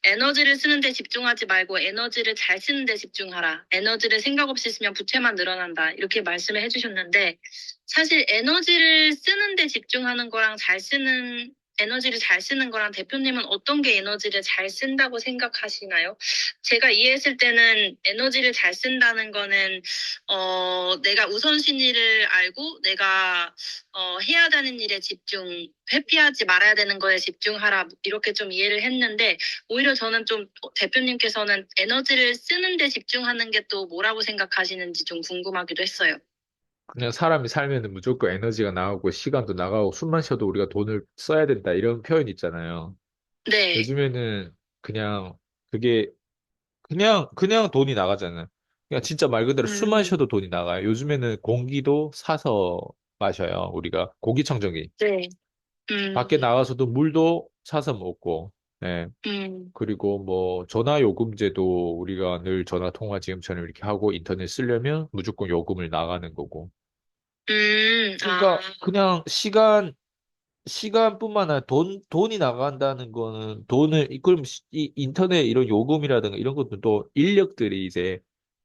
에너지를 쓰는 데 집중하지 말고 에너지를 잘 쓰는 데 집중하라. 에너지를 생각 없이 쓰면 부채만 늘어난다. 이렇게 말씀을 해주셨는데, 사실 에너지를 쓰는 데 집중하는 거랑 에너지를 잘 쓰는 거랑 대표님은 어떤 게 에너지를 잘 쓴다고 생각하시나요? 제가 이해했을 때는 에너지를 잘 쓴다는 거는, 내가 우선순위를 알고 내가 해야 되는 일에 회피하지 말아야 되는 거에 집중하라. 이렇게 좀 이해를 했는데, 오히려 저는 좀 대표님께서는 에너지를 쓰는 데 집중하는 게 또 뭐라고 생각하시는지 좀 궁금하기도 했어요. 그냥 사람이 살면은 무조건 에너지가 나오고 시간도 나가고 숨만 쉬어도 우리가 돈을 써야 된다 이런 표현 있잖아요. 네. 요즘에는 그냥 그게 그냥 돈이 나가잖아요. 그냥 진짜 말 그대로 숨만 음, 쉬어도 돈이 나가요. 요즘에는 공기도 사서 마셔요. 우리가 공기청정기. 네. 밖에 음, 나가서도 물도 사서 먹고. 예. 음, 그리고 뭐 전화 요금제도 우리가 늘 전화 통화 지금처럼 이렇게 하고 인터넷 쓰려면 무조건 요금을 나가는 거고. 아, 그러니까 그냥 시간뿐만 아니라 돈이 나간다는 거는 그럼 이 인터넷 이런 요금이라든가 이런 것도 또 인력들이 이제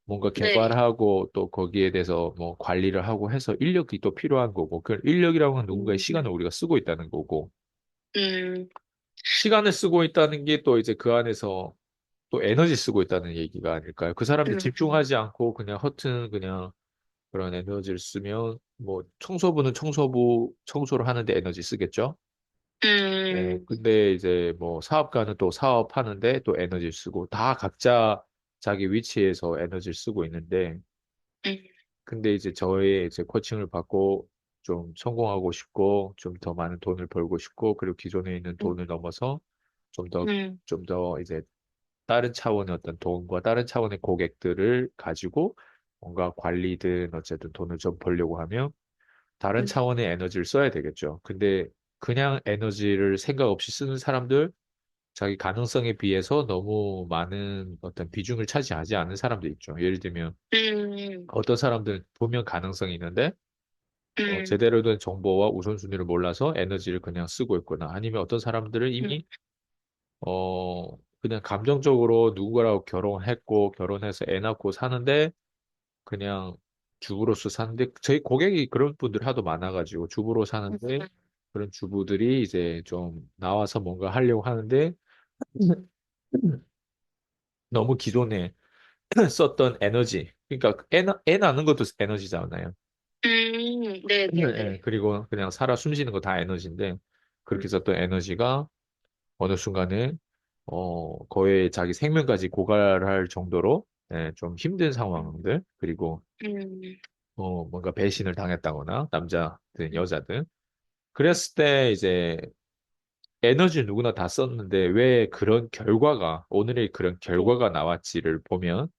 뭔가 네. 개발하고 또 거기에 대해서 뭐 관리를 하고 해서 인력이 또 필요한 거고, 그 인력이라고 하는 누군가의 음, 시간을 우리가 쓰고 있다는 거고, 음, 시간을 쓰고 있다는 게 또 이제 그 안에서 또 에너지 쓰고 있다는 얘기가 아닐까요? 그 사람들이 음, 집중하지 않고 그냥 허튼 그냥 그런 에너지를 쓰면 뭐 청소부는 청소를 하는데 에너지 쓰겠죠? 네, 음, 근데 이제 뭐 사업가는 또 사업하는데 또 에너지를 쓰고 다 각자 자기 위치에서 에너지를 쓰고 있는데 음, 근데 이제 저의 이제 코칭을 받고 좀 성공하고 싶고 좀 더 많은 돈을 벌고 싶고 그리고 기존에 있는 음, 돈을 넘어서 좀 더 음, 좀 더 이제 다른 차원의 어떤 돈과 다른 차원의 고객들을 가지고 뭔가 관리든 어쨌든 돈을 좀 벌려고 하면 다른 음, 차원의 에너지를 써야 되겠죠. 근데 그냥 에너지를 생각 없이 쓰는 사람들, 자기 가능성에 비해서 너무 많은 어떤 비중을 차지하지 않는 사람도 있죠. 예를 들면 음, 어떤 사람들은 보면 가능성이 있는데 음, 제대로 된 정보와 우선순위를 몰라서 에너지를 그냥 쓰고 있거나 아니면 어떤 사람들은 음, 이미 그냥 감정적으로 누군가라고 결혼했고 결혼해서 애 낳고 사는데 그냥 주부로서 사는데 저희 고객이 그런 분들 하도 많아가지고 주부로 사는데 그런 주부들이 이제 좀 나와서 뭔가 하려고 하는데 너무 기존에 썼던 에너지 그러니까 애 낳는 것도 에너지잖아요. 네, 네, 예, 네. 그리고 그냥 살아 숨 쉬는 거 다 에너지인데 그렇게 썼던 에너지가 어느 순간에 거의 자기 생명까지 고갈할 정도로 좀 힘든 상황들 그리고 음, 뭔가 배신을 당했다거나 남자든 여자든 그랬을 때 이제 에너지 누구나 다 썼는데 왜 그런 결과가 오늘의 그런 네. 결과가 나왔지를 보면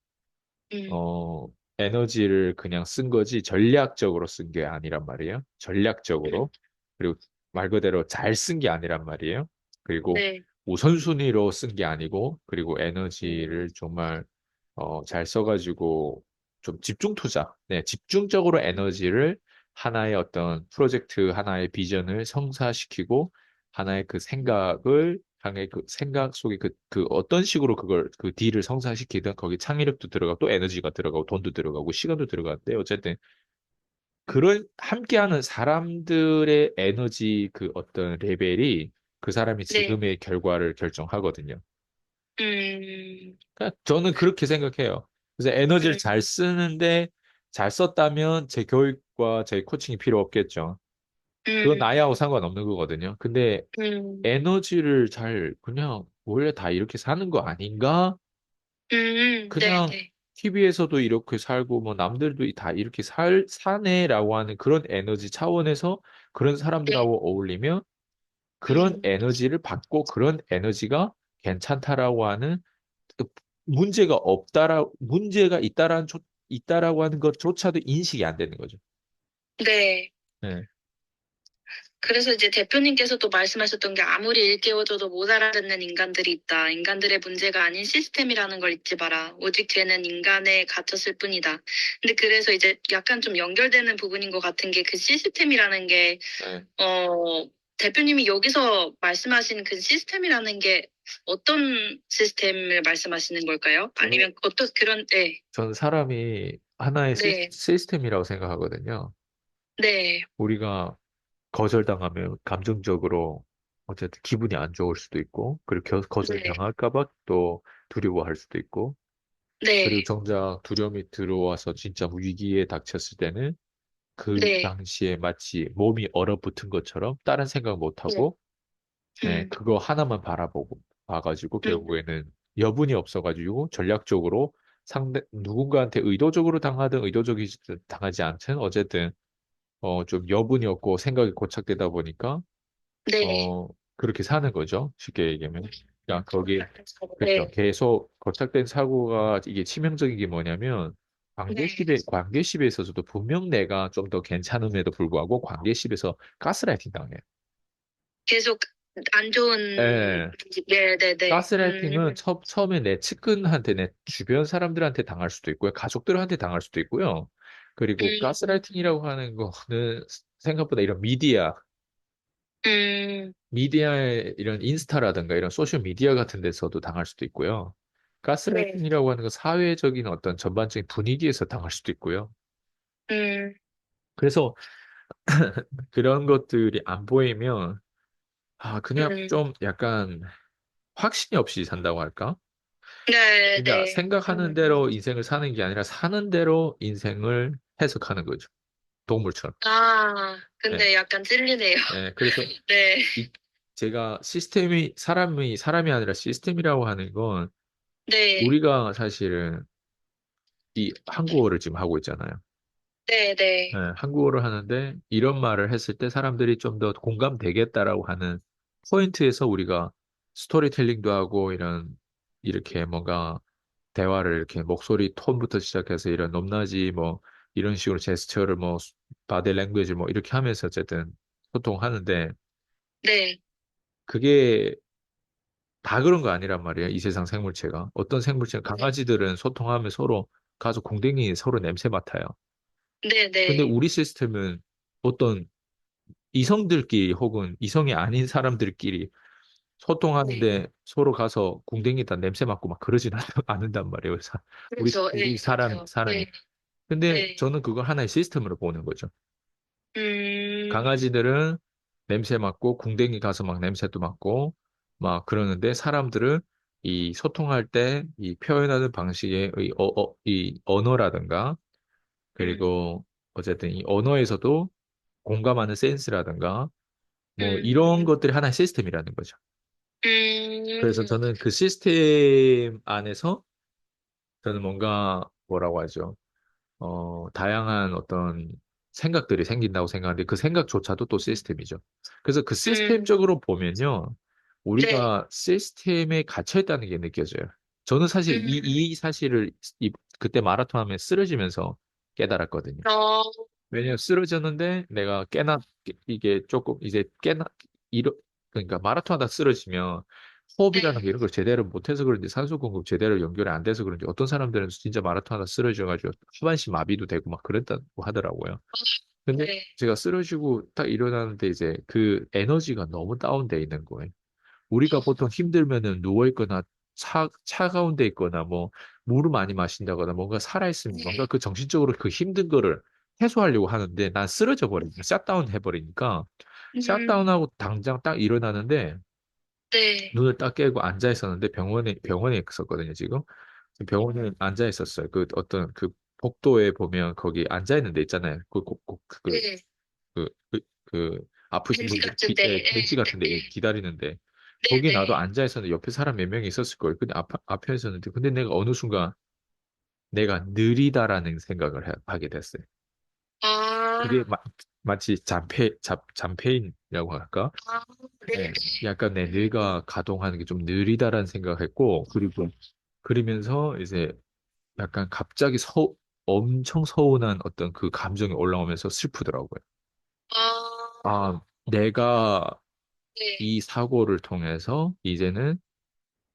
음, 어 에너지를 그냥 쓴 거지 전략적으로 쓴 게 아니란 말이에요. 음, 전략적으로 그리고 말 그대로 잘 쓴 게 아니란 말이에요. 그리고 네. 우선순위로 쓴 게 아니고 그리고 음, 에너지를 정말 잘 써가지고 좀 집중 투자, 네, 집중적으로 에너지를 하나의 어떤 프로젝트, 하나의 비전을 성사시키고 하나의 그 생각을 향해 그 생각 속에 그 어떤 식으로 그걸 그 딜을 성사시키든 거기 창의력도 들어가고 또 에너지가 들어가고 돈도 들어가고 시간도 들어가는데 어쨌든 그런 함께하는 사람들의 에너지 그 어떤 레벨이 그 사람이 네. 지금의 결과를 결정하거든요. 음, 그러니까 저는 그렇게 생각해요. 그래서 에너지를 잘 쓰는데 잘 썼다면 제 교육과 제 코칭이 필요 없겠죠. 그건 음, 나야하고 상관없는 거거든요. 근데 음, 에너지를 잘 그냥 원래 다 이렇게 사는 거 아닌가? 네, 그냥 네, TV에서도 이렇게 살고 뭐 남들도 다 이렇게 사네라고 하는 그런 에너지 차원에서 그런 네. 사람들하고 어울리면 그런 음, 에너지를 받고 그런 에너지가 괜찮다라고 하는 그 문제가 있다라고 하는 것조차도 인식이 안 되는 거죠. 네. 네. 그래서 이제 대표님께서도 말씀하셨던 게 아무리 일깨워줘도 못 알아듣는 인간들이 있다. 인간들의 문제가 아닌 시스템이라는 걸 잊지 마라. 오직 죄는 인간에 갇혔을 뿐이다. 근데 그래서 이제 약간 좀 연결되는 부분인 것 같은 게 그 시스템이라는 게, 네. 어, 대표님이 여기서 말씀하신 그 시스템이라는 게 어떤 시스템을 말씀하시는 걸까요? 저는, 아니면 어떤 그런, 네, 저는 사람이 하나의 네, 시스템이라고 생각하거든요. 네, 우리가 거절당하면 감정적으로 어쨌든 기분이 안 좋을 수도 있고, 그리고 네, 거절당할까 봐 또 두려워할 수도 있고, 그리고 네, 정작 두려움이 들어와서 진짜 위기에 닥쳤을 때는 그 네, 당시에 마치 몸이 얼어붙은 것처럼 다른 생각 못 네, 하고, 네, 음, 그거 하나만 봐가지고 음, 결국에는 여분이 없어가지고 전략적으로 누군가한테 의도적으로 당하든 의도적이지 당하지 않든 어쨌든 좀 여분이 없고 생각이 고착되다 보니까 네, 어, 그렇게 사는 거죠. 쉽게 얘기하면. 그러니까 거기, 그렇죠. 네, 계속 고착된 사고가 이게 치명적인 게 뭐냐면, 네. 관계십에 있어서도 분명 내가 좀 더 괜찮음에도 불구하고 관계십에서 가스라이팅 당해요. 계속 안 좋은, 예. 네, 네, 네, 가스라이팅은 처음에 내 측근한테, 내 주변 사람들한테 당할 수도 있고요. 가족들한테 당할 수도 있고요. 그리고 음, 가스라이팅이라고 하는 거는 생각보다 이런 음, 미디어의 이런 인스타라든가 이런 소셜 미디어 같은 데서도 당할 수도 있고요. 네, 가스라이팅이라고 하는 건 사회적인 어떤 전반적인 분위기에서 당할 수도 있고요. 음, 그래서 그런 것들이 안 보이면, 그냥 음, 좀 약간 확신이 없이 산다고 할까? 네, 그러니까 네. 생각하는 대로 인생을 사는 게 아니라 사는 대로 인생을 해석하는 거죠. 동물처럼. 아, 예, 근데 약간 찔리네요. 예. 그래서 네, 이, 제가 사람이 아니라 시스템이라고 하는 건 네, 우리가 사실은 이 한국어를 지금 하고 있잖아요. 네, 예, 네, 한국어를 하는데 이런 말을 했을 때 사람들이 좀 더 공감되겠다라고 하는 포인트에서 우리가 스토리텔링도 하고 이렇게 뭔가 대화를 이렇게 목소리 톤부터 시작해서 이런 높낮이 뭐 이런 식으로 제스처를 뭐 바디 랭귀지 뭐 이렇게 하면서 어쨌든 소통하는데 네, 그게 다 그런 거 아니란 말이에요. 이 세상 생물체가. 어떤 생물체는 네, 강아지들은 소통하면 서로 가서 공댕이 서로 냄새 맡아요. 네, 근데 네, 우리 시스템은 어떤 이성들끼리 혹은 이성이 아닌 사람들끼리 네, 소통하는데 서로 가서 궁뎅이다 냄새 맡고 막 그러진 않는단 말이에요. 그렇죠, 우리 네, 그렇죠, 사람이. 네, 근데 네, 저는 그걸 하나의 시스템으로 보는 거죠. 음, 강아지들은 냄새 맡고 궁뎅이 가서 막 냄새도 맡고 막 그러는데 사람들은 이 소통할 때 이 표현하는 방식의 이 언어라든가 음, 그리고 어쨌든 이 언어에서도 공감하는 센스라든가 뭐 음, 이런 것들이 하나의 시스템이라는 거죠. 그래서 음, 저는 그 시스템 안에서 저는 뭔가 뭐라고 하죠? 다양한 어떤 생각들이 생긴다고 생각하는데 그 생각조차도 또 시스템이죠. 그래서 그 음, 시스템적으로 보면요. 네, 우리가 시스템에 갇혀 있다는 게 느껴져요. 저는 사실 음, 이 사실을 그때 마라톤 하면 쓰러지면서 깨달았거든요. 어, 왜냐면 쓰러졌는데 내가 이게 조금 이제 이러, 그러니까 마라톤 하다 쓰러지면 호흡이라는 게 네, 이런 걸 제대로 못해서 그런지 산소 공급 제대로 연결이 안 돼서 그런지 어떤 사람들은 진짜 마라톤 하다 쓰러져가지고 하반신 마비도 되고 막 그랬다고 하더라고요. 근데 네, 제가 쓰러지고 딱 일어나는데 이제 그 에너지가 너무 다운돼 있는 거예요. 우리가 보통 힘들면은 누워있거나 차 가운데 있거나 뭐 물을 많이 마신다거나 뭔가 살아있으면 뭔가 네, 그 정신적으로 그 힘든 거를 해소하려고 하는데 난 쓰러져 버리니까 샷다운 해버리니까 음, 샷다운하고 당장 딱 일어나는데 네, 눈을 딱 깨고 앉아 있었는데 병원에 있었거든요 지금 병원에 앉아 있었어요 그 어떤 그 복도에 보면 거기 앉아 있는 데 있잖아요 네, 그, 그, 아프신 벤치 분들 같은데, 벤치 네, 같은데 기다리는데 네, 거기 나도 네, 앉아 있었는데 옆에 사람 몇 명이 있었을 거예요. 근데 앞에 있었는데 근데 내가 어느 순간 내가 느리다라는 생각을 하게 됐어요. 그게 아, 마치 잠페인이라고 할까? 아, 네, 네, 약간 내 뇌가 가동하는 게 좀 느리다라는 생각을 했고 그리고 그러면서 이제 약간 갑자기 엄청 서운한 어떤 그 감정이 올라오면서 슬프더라고요. 아, 아, 내가 네, 이 사고를 통해서 이제는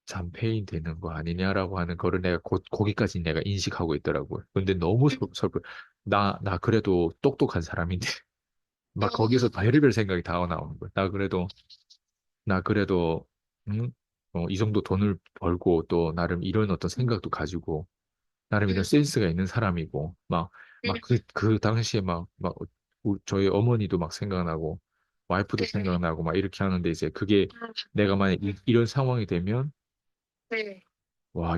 잠페인 되는 거 아니냐라고 하는 거를 내가 거기까지 내가 인식하고 있더라고요. 근데 너무 슬퍼. 나 그래도 똑똑한 사람인데, 막 거기서 어, 별의별 생각이 다 나오는 거야. 나 그래도, 응? 이 정도 돈을 벌고 또 나름 이런 어떤 생각도 가지고 나름 이런 센스가 있는 사람이고 막 그 당시에 저희 어머니도 막 생각나고 와이프도 네. 생각나고 막 이렇게 하는데 이제 그게 내가 만약 이런 상황이 되면 네. 와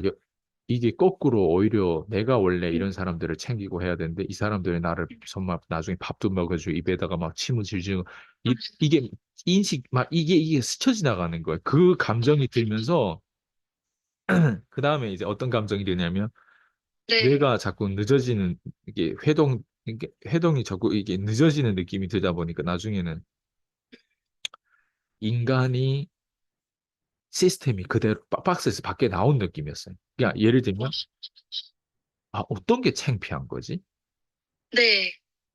이게 거꾸로 오히려 내가 원래 음, 이런 사람들을 챙기고 해야 되는데 이 사람들이 나를 정말 나중에 밥도 먹여주고 입에다가 막 침을 질질 이게 인식 막 이게 스쳐 지나가는 거예요. 그 감정이 들면서 그 다음에 이제 어떤 감정이 드냐면 네. 뇌가 자꾸 늦어지는 이게 회동이 자꾸 이게 늦어지는 느낌이 들다 보니까 나중에는 인간이 시스템이 그대로 박스에서 밖에 나온 느낌이었어요. 그러니까 예를 들면 어떤 게 창피한 거지? 네.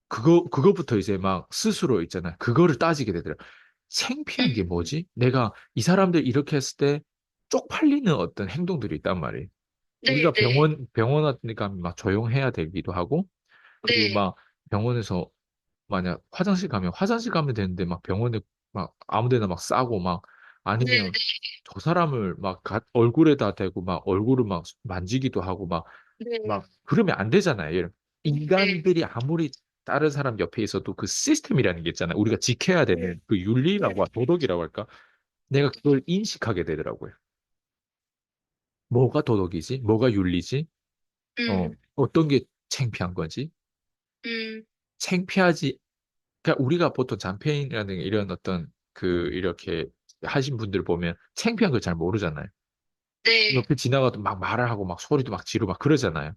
그거부터 이제 막 스스로 있잖아요. 그거를 따지게 되더라고요. 창피한 게 음, 뭐지? 내가 이 사람들 이렇게 했을 때 쪽팔리는 어떤 행동들이 있단 말이에요. 네. 우리가 네. 병원 같으니까 막 조용해야 되기도 하고, 그리고 네. 막 병원에서 만약 화장실 가면 되는데 막 병원에 막 아무 데나 막 싸고 막 네. 아니면 저 사람을 막 얼굴에다 대고 막 얼굴을 막 만지기도 하고 네. 막 그러면 안 되잖아요. 네. 인간들이 아무리 다른 사람 옆에 있어도 그 시스템이라는 게 있잖아요. 우리가 지켜야 되는 그 윤리라고 도덕이라고 할까? 내가 그걸 인식하게 되더라고요. 뭐가 도덕이지? 뭐가 윤리지? 음, 어떤 게 창피한 거지? 음, 창피하지. 그러니까 우리가 보통 잠페인이라는 이런 어떤 이렇게 하신 분들 보면 창피한 걸 잘 모르잖아요. 네. 옆에 지나가도 막 말을 하고 막 소리도 막 지르고 막 그러잖아요.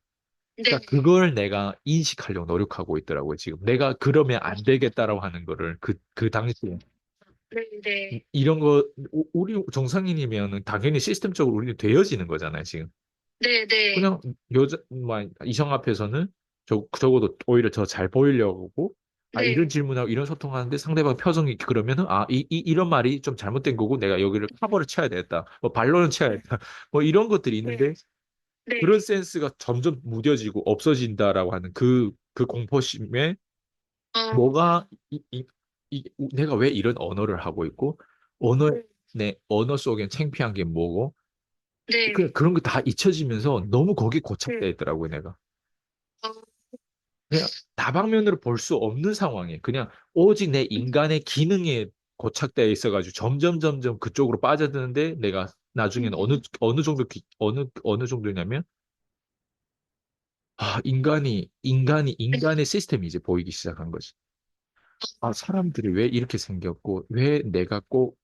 네. 그러니까 그걸 내가 인식하려고 노력하고 있더라고요, 지금. 내가 그러면 안 되겠다라고 하는 거를 그 당시에. 네. 네. 이런 거, 우리 정상인이면 당연히 시스템적으로 우리는 되어지는 거잖아요, 지금. 네. 네. 그냥 이성 앞에서는 적어도 오히려 더 잘 보이려고 이런 네. 질문하고 이런 소통하는데 상대방 표정이 그러면은 이런 말이 좀 잘못된 거고 내가 여기를 커버를 쳐야 되겠다. 뭐 반론을 쳐야 되겠다. 뭐 이런 것들이 있는데 그런 네. 센스가 점점 무뎌지고 없어진다라고 하는 그 공포심에 어, 뭐가 내가 왜 이런 언어를 하고 있고 내 언어 속엔 창피한 게 뭐고 네. 그런 거 다 잊혀지면서 너무 거기 고착돼 있더라고요, 내가. 어, 그냥 다방면으로 볼 수 없는 상황이에요. 그냥 오직 내 인간의 기능에 고착되어 있어가지고 점점 그쪽으로 빠져드는데 내가 나중에는 어느 정도냐면 인간의 시스템이 이제 보이기 시작한 거지. 사람들이 왜 이렇게 생겼고 왜 내가 꼭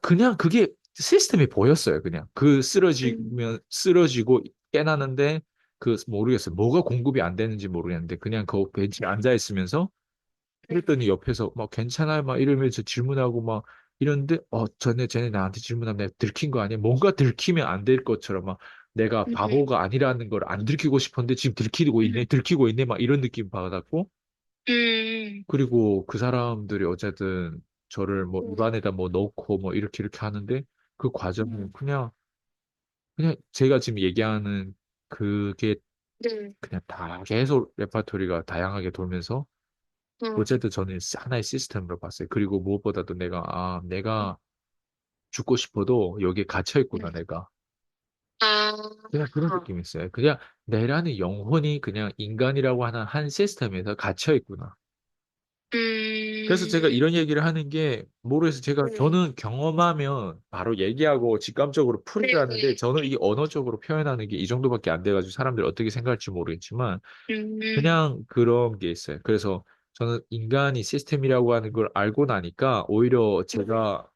그냥 그게 시스템이 보였어요. 그냥 쓰러지고 깨나는데 모르겠어요. 뭐가 공급이 안 되는지 모르겠는데 그냥 그 벤치에 앉아 있으면서 그랬더니 옆에서 막 괜찮아요 막 이러면서 질문하고 막 이런데 쟤네 나한테 질문하면 내가 들킨 거 아니야? 뭔가 들키면 안 될 것처럼 막 내가 바보가 아니라는 걸 안 들키고 싶었는데 지금 들키고 있네 막 이런 느낌 받았고 음, 그리고 그 사람들이 어쨌든 저를 뭐 입안에다 뭐 넣고 뭐 이렇게 하는데 그 과정은 그냥 제가 지금 얘기하는 그게 네. 그냥 다 계속 레파토리가 다양하게 돌면서 어, 어쨌든 저는 하나의 시스템으로 봤어요. 그리고 무엇보다도 내가 죽고 싶어도 여기에 갇혀 있구나, 내가. 아, 그냥 그런 느낌이 있어요. 그냥 내라는 영혼이 그냥 인간이라고 하는 한 시스템에서 갇혀 있구나. 그래서 제가 음, 이런 얘기를 하는 게 모르겠어요. 저는 경험하면 바로 얘기하고 직감적으로 네. 풀이를 하는데 저는 이 언어적으로 표현하는 게 이 정도밖에 안 돼가지고 사람들이 어떻게 생각할지 모르겠지만 음, 그냥 그런 게 있어요. 그래서 저는 인간이 시스템이라고 하는 걸 알고 나니까 오히려 제가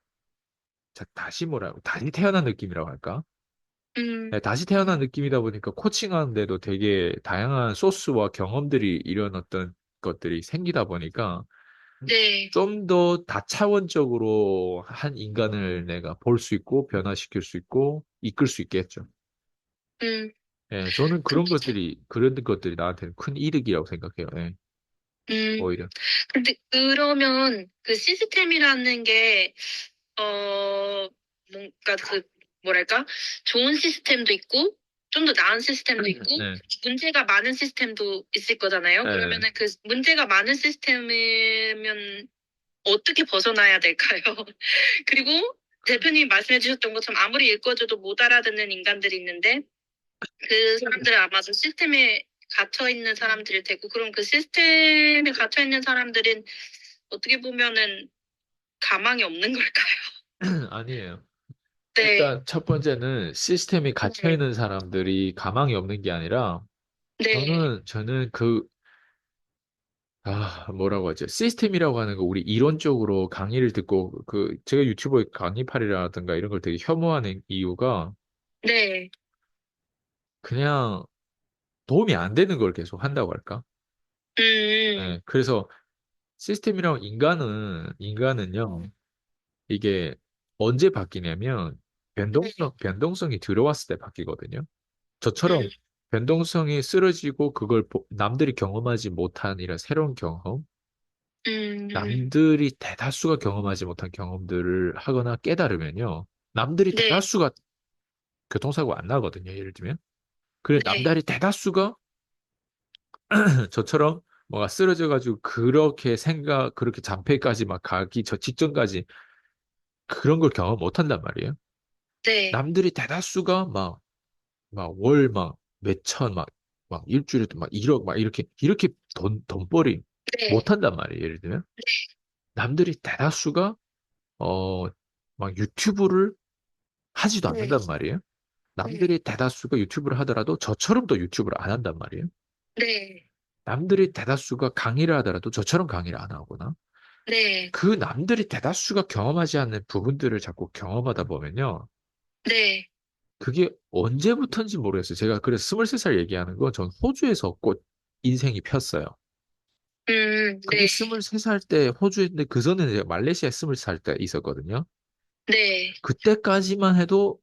다시 태어난 느낌이라고 할까? 네, 음, 다시 태어난 느낌이다 보니까 코칭하는데도 되게 다양한 소스와 경험들이 이런 어떤 것들이 생기다 보니까 네. 좀 더 다차원적으로 한 인간을 내가 볼 수 있고 변화시킬 수 있고 이끌 수 있겠죠. 음, 예, 저는 근- 그런 것들이 나한테는 큰 이득이라고 생각해요. 예, 음, 오히려. 근데 그러면 그 시스템이라는 게, 뭔가 뭐랄까? 좋은 시스템도 있고, 좀 더 나은 시스템도 있고, 네. 문제가 많은 시스템도 있을 거잖아요. 예. 그러면은 그 문제가 많은 시스템이면 어떻게 벗어나야 될까요? 그리고 대표님이 말씀해 주셨던 것처럼 아무리 읽어줘도 못 알아듣는 인간들이 있는데 그 사람들은 아마도 시스템에 갇혀 있는 사람들일 테고 그럼 그 시스템에 갇혀 있는 사람들은 어떻게 보면은 가망이 없는 걸까요? 아니에요. 네, 일단 첫 번째는 시스템이 갇혀 네, 있는 사람들이 가망이 없는 게 아니라 네, 저는 뭐라고 하죠? 시스템이라고 하는 거 우리 이론적으로 강의를 듣고 제가 유튜브에 강의팔이라든가 이런 걸 되게 혐오하는 이유가 네, 그냥 도움이 안 되는 걸 계속 한다고 할까? 음, 네, 그래서 시스템이랑 인간은요, 이게 언제 바뀌냐면 변동성이 들어왔을 때 바뀌거든요. 저처럼 음, 변동성이 쓰러지고 남들이 경험하지 못한 이런 새로운 경험, 음, 남들이 대다수가 경험하지 못한 경험들을 하거나 깨달으면요, 남들이 네, 대다수가 교통사고 안 나거든요, 예를 들면. 그래, 네, 남들이 대다수가 저처럼 뭐가 쓰러져가지고 그렇게 잔폐까지 막 가기 저 직전까지 그런 걸 경험 못 한단 말이에요. 네, 남들이 대다수가 막 몇천, 막 일주일에도 막 1억, 막 이렇게 돈벌이 네, 못 한단 말이에요. 예를 들면. 남들이 대다수가, 어, 막 유튜브를 하지도 네, 않는단 말이에요. 남들이 대다수가 유튜브를 하더라도 저처럼 또 유튜브를 안 한단 말이에요. 네, 남들이 대다수가 강의를 하더라도 저처럼 강의를 안 하거나, 네, 그 남들이 대다수가 경험하지 않는 부분들을 자꾸 경험하다 보면요. 네, 그게 언제부터인지 모르겠어요. 제가 그래서 23살 얘기하는 거 전 호주에서 꽃 인생이 폈어요. 그게 네, 23살 때 호주인데 그 전에는 제가 말레이시아에 20살 때 있었거든요. 네, 그때까지만 해도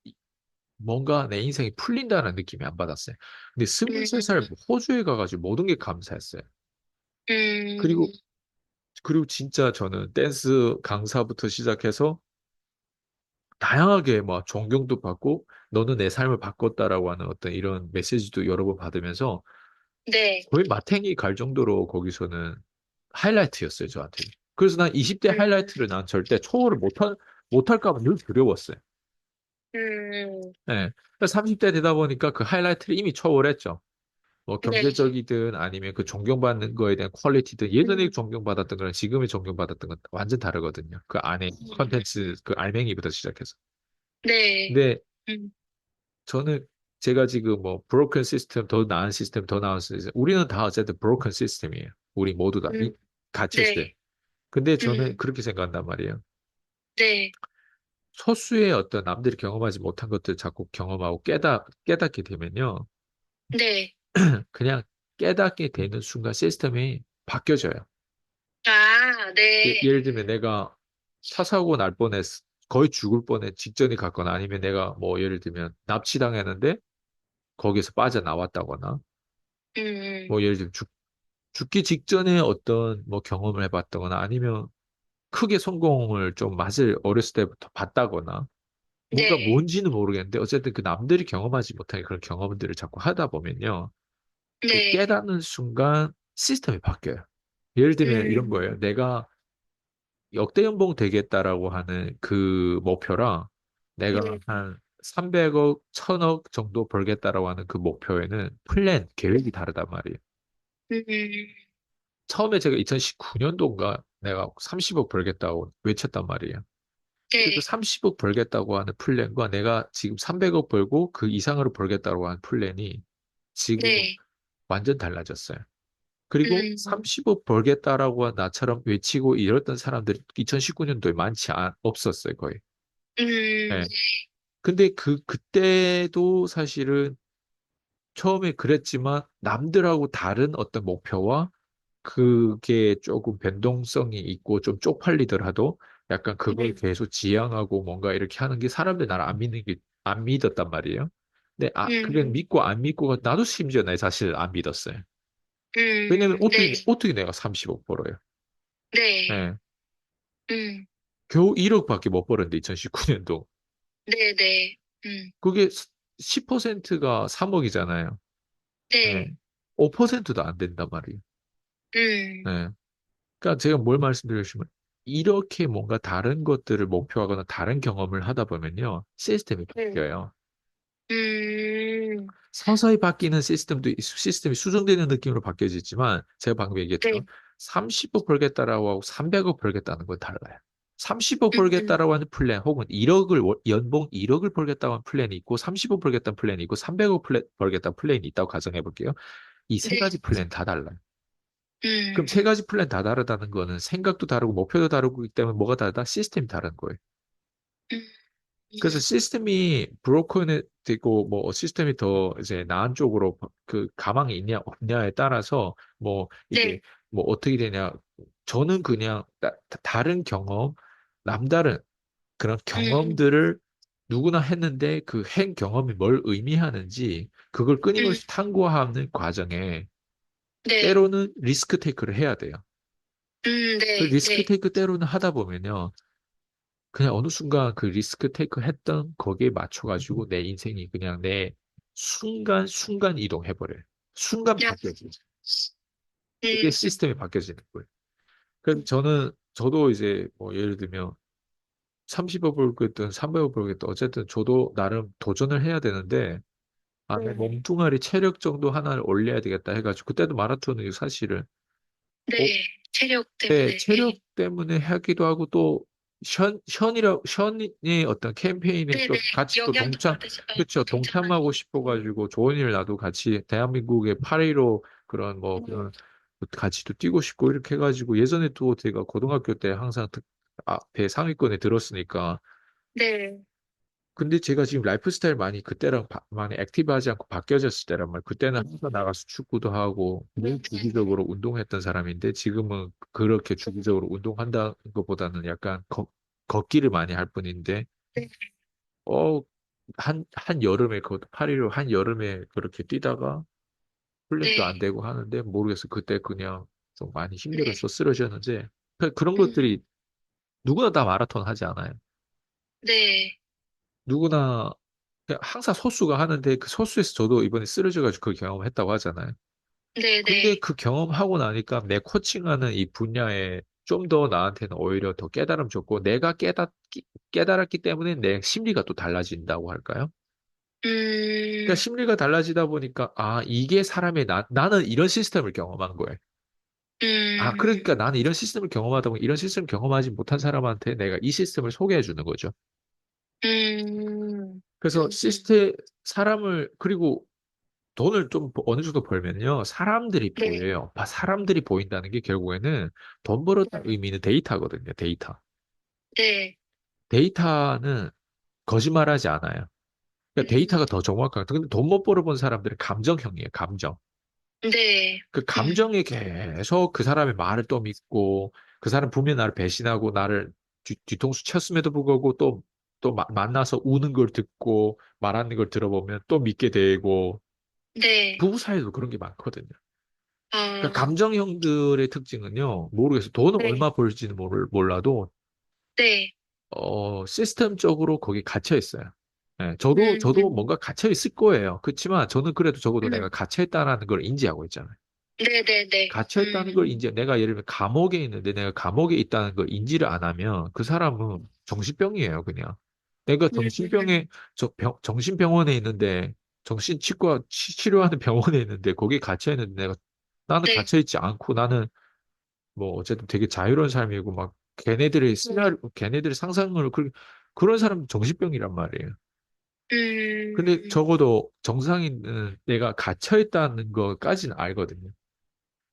뭔가 내 인생이 풀린다는 느낌이 안 받았어요. 근데 23살 음, 호주에 가가지고 모든 게 감사했어요. 음, 그리고 그리고 진짜 저는 댄스 강사부터 시작해서 다양하게 막 존경도 받고 너는 내 삶을 바꿨다라고 하는 어떤 이런 메시지도 여러 번 받으면서 네, 거의 마탱이 갈 정도로 거기서는 하이라이트였어요, 저한테. 그래서 난 20대 하이라이트를 난 절대 초월을 못할까 봐 늘 두려웠어요. 음, 예. 30대 되다 보니까 그 하이라이트를 이미 초월했죠. 뭐 네, 경제적이든 아니면 그 존경받는 거에 대한 퀄리티든 예전에 음, 존경받았던 거랑 지금의 존경받았던 건 완전 다르거든요. 그 안에 컨텐츠, 그 알맹이부터 시작해서. 네, 근데 음, 저는 제가 지금 뭐 브로큰 시스템, 더 나은 시스템, 더 나은 시스템, 우리는 다 어쨌든 브로큰 시스템이에요. 우리 모두 다 음, 갇혔을 때. 네, 근데 저는 음, 그렇게 생각한단 말이에요. 네, 소수의 어떤 남들이 경험하지 못한 것들 자꾸 경험하고 깨닫게 되면요. 네, 그냥 깨닫게 되는 순간 시스템이 바뀌어져요. 아, 네, 예를 들면 내가 차 사고 날 거의 죽을 직전이 갔거나 아니면 내가 뭐 예를 들면 납치당했는데 거기서 빠져나왔다거나 음, 뭐 예를 들면 죽기 직전에 어떤 뭐 경험을 해봤다거나 아니면 크게 성공을 좀 맛을 어렸을 때부터 봤다거나 뭔가 네, 뭔지는 모르겠는데 어쨌든 그 남들이 경험하지 못한 그런 경험들을 자꾸 하다 보면요. 그 네, 깨닫는 순간 시스템이 바뀌어요. 예를 들면 이런 음, 거예요. 내가 역대 연봉 되겠다라고 하는 그 목표랑 내가 네, 한 300억, 1000억 정도 벌겠다라고 하는 그 목표에는 계획이 다르단 말이에요. 음, 처음에 제가 2019년도인가 내가 30억 벌겠다고 외쳤단 말이에요. 그 네, 30억 벌겠다고 하는 플랜과 내가 지금 300억 벌고 그 이상으로 벌겠다고 하는 플랜이 지금은 네, 완전 달라졌어요. 그리고 음, 30억 벌겠다라고 한 나처럼 외치고 이랬던 사람들이 2019년도에 없었어요, 거의. 예. 네, 근데 그때도 사실은 처음에 그랬지만 남들하고 다른 어떤 목표와 그게 조금 변동성이 있고 좀 쪽팔리더라도 약간 그걸 계속 지향하고 뭔가 이렇게 하는 게 사람들이 나를 안 믿었단 말이에요. 근데 그게 음, 믿고 안 믿고가 나도 심지어 내 사실 안 믿었어요. 왜냐면 네, 어떻게 내가 30억 벌어요? 네, 예. 음, 겨우 1억밖에 못 벌었는데 2019년도. 네, 네, 그게 10%가 3억이잖아요. 예. 네, 5%도 안 된단 말이에요. 음, 예. 그러니까 제가 뭘 말씀드리고 싶으면 이렇게 뭔가 다른 것들을 목표하거나 다른 경험을 하다 보면요, 시스템이 네. 바뀌어요. 음, 서서히 바뀌는 시스템이 수정되는 느낌으로 바뀌어지지만, 제가 방금 네. 얘기했죠. 30억 벌겠다라고 하고 300억 벌겠다는 건 달라요. 30억 음, 벌겠다라고 하는 플랜, 혹은 연봉 1억을 벌겠다고 하는 플랜이 있고, 30억 벌겠다는 플랜이 있고, 300억 벌겠다는 플랜이 있다고 가정해 볼게요. 이 세 네. 가지 플랜 다 달라요. 그럼 음, 세 가지 플랜 다 다르다는 거는 생각도 다르고 목표도 다르기 때문에 뭐가 다르다? 시스템이 다른 거예요. 음, 그래서 시스템이 브로큰이 되고 뭐 시스템이 더 이제 나은 쪽으로 그 가망이 있냐 없냐에 따라서 뭐 이게 네. 뭐 어떻게 되냐. 저는 그냥 다른 경험, 남다른 그런 음, 경험들을 누구나 했는데 그 행 경험이 뭘 의미하는지 그걸 음, 끊임없이 탐구하는 과정에 네. 때로는 리스크 테이크를 해야 돼요. 그 네. 리스크 네. 테이크 때로는 하다 보면요. 그냥 어느 순간 그 리스크 테이크 했던 거기에 맞춰가지고 내 인생이 그냥 내 순간 이동해버려요. 순간 야, 바뀌어져요. 그게 음, 시스템이 바뀌어지는 거예요. 그래서 저도 이제 뭐 예를 들면 30억 벌겠든 300억 벌겠든 어쨌든 저도 나름 도전을 해야 되는데 내 네. 몸뚱아리 체력 정도 하나를 올려야 되겠다 해가지고 그때도 마라톤을 사실은 어, 네. 체력 네, 때문에. 체력 때문에 하기도 하고 또 션의 어떤 캠페인에 네, 네. 또 같이 또 영향도 그렇죠. 동참하고 동참하시고. 싶어가지고 좋은 일 나도 같이 대한민국의 8.15 그런 뭐 그런 같이 또 뛰고 싶고 이렇게 해가지고 예전에 또 제가 고등학교 때 항상 배 상위권에 들었으니까 네. 근데 제가 지금 라이프 스타일 많이 그때랑 많이 액티브하지 않고 바뀌어졌을 때란 말이에요. 그때는 항상 나가서 축구도 하고 매일 주기적으로 운동했던 사람인데 지금은 그렇게 주기적으로 운동한다는 것보다는 약간 걷기를 많이 할 뿐인데 네. 어, 한 여름에 그것도 8.15 한 여름에 그렇게 뛰다가 훈련도 안 네. 되고 하는데 모르겠어. 그때 그냥 좀 많이 네. 힘들어서 쓰러졌는지 그런 음, 것들이 누구나 다 마라톤 하지 않아요. 네. 누구나 그냥 항상 소수가 하는데 그 소수에서 저도 이번에 쓰러져가지고 그 경험을 했다고 하잖아요. 네. 근데 네. 그 경험하고 나니까 내 코칭하는 이 분야에 좀 더 나한테는 오히려 더 깨달음 줬고 내가 깨달았기 때문에 내 심리가 또 달라진다고 할까요? 그러니까 음, 심리가 달라지다 보니까 이게 사람의 나는 이런 시스템을 경험한 거예요. 음, 그러니까 나는 이런 시스템을 경험하다 보니 이런 시스템을 경험하지 못한 사람한테 내가 이 시스템을 소개해 주는 거죠. 음, 그래서 사람을 그리고 돈을 좀 어느 정도 벌면요. 사람들이 네. 보여요. 사람들이 보인다는 게 결국에는 돈 벌었다는 의미는 데이터거든요. 데이터. 네. 데이터는 거짓말하지 않아요. 그러니까 데이터가 더 정확한. 근데 돈 못 벌어본 사람들은 감정형이에요. 감정. 네. 그 감정에 계속 그 사람의 말을 또 믿고 그 사람 분명히 나를 배신하고 나를 뒤통수 쳤음에도 불구하고 또 만나서 우는 걸 듣고 말하는 걸 들어보면 또 믿게 되고 네. 부부 사이도 그런 게 많거든요. 그러니까 아, 감정형들의 특징은요, 모르겠어요. 돈을 네. 얼마 벌지는 몰라도, 네. 시스템적으로 거기 갇혀 있어요. 예, 저도 음, 뭔가 갇혀 있을 거예요. 그렇지만 저는 그래도 적어도 내가 음, 갇혀 있다는 걸 인지하고 있잖아요. 네, 네, 네. 갇혀 있다는 걸 내가 예를 들면 감옥에 있는데 내가 감옥에 있다는 걸 인지를 안 하면 그 사람은 정신병이에요, 그냥. 내가 음, 정신병원에 있는데, 치료하는 병원에 있는데, 거기에 갇혀 있는데 나는 네. 갇혀 있지 않고 나는 뭐 어쨌든 되게 자유로운 삶이고 막 걔네들의 상상을 그런 사람 정신병이란 말이에요. 근데 음, 적어도 정상인은 내가 갇혀 있다는 것까지는 알거든요.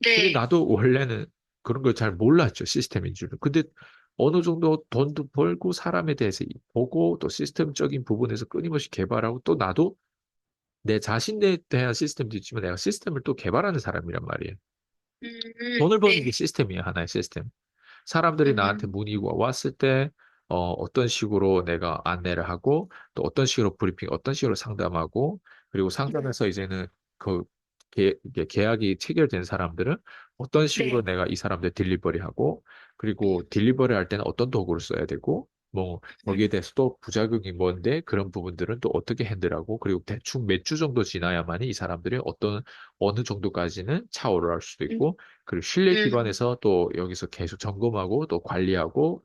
근데 네. 나도 원래는 그런 걸 잘 몰랐죠, 시스템인 줄은. 근데 어느 정도 돈도 벌고 사람에 대해서 보고 또 시스템적인 부분에서 끊임없이 개발하고 또 나도 내 자신에 대한 시스템도 있지만 내가 시스템을 또 개발하는 사람이란 말이에요. 돈을 버는 게 네. 시스템이에요, 하나의 시스템. 사람들이 나한테 음, 문의가 왔을 때, 어떤 식으로 내가 안내를 하고, 또 어떤 식으로 브리핑, 어떤 식으로 상담하고, 그리고 상담해서 이제는 그 이게 계약이 체결된 사람들은 어떤 식으로 네. 내가 이 사람들 딜리버리 하고, 그리고 딜리버리 할 때는 어떤 도구를 써야 되고, 뭐 거기에 대해서 또 부작용이 뭔데 그런 부분들은 또 어떻게 핸들하고 그리고 대충 몇 주 정도 지나야만이 이 사람들이 어떤 어느 정도까지는 차오를 할 수도 음, 있고 그리고 신뢰 음, 기반에서 또 여기서 계속 점검하고 또 관리하고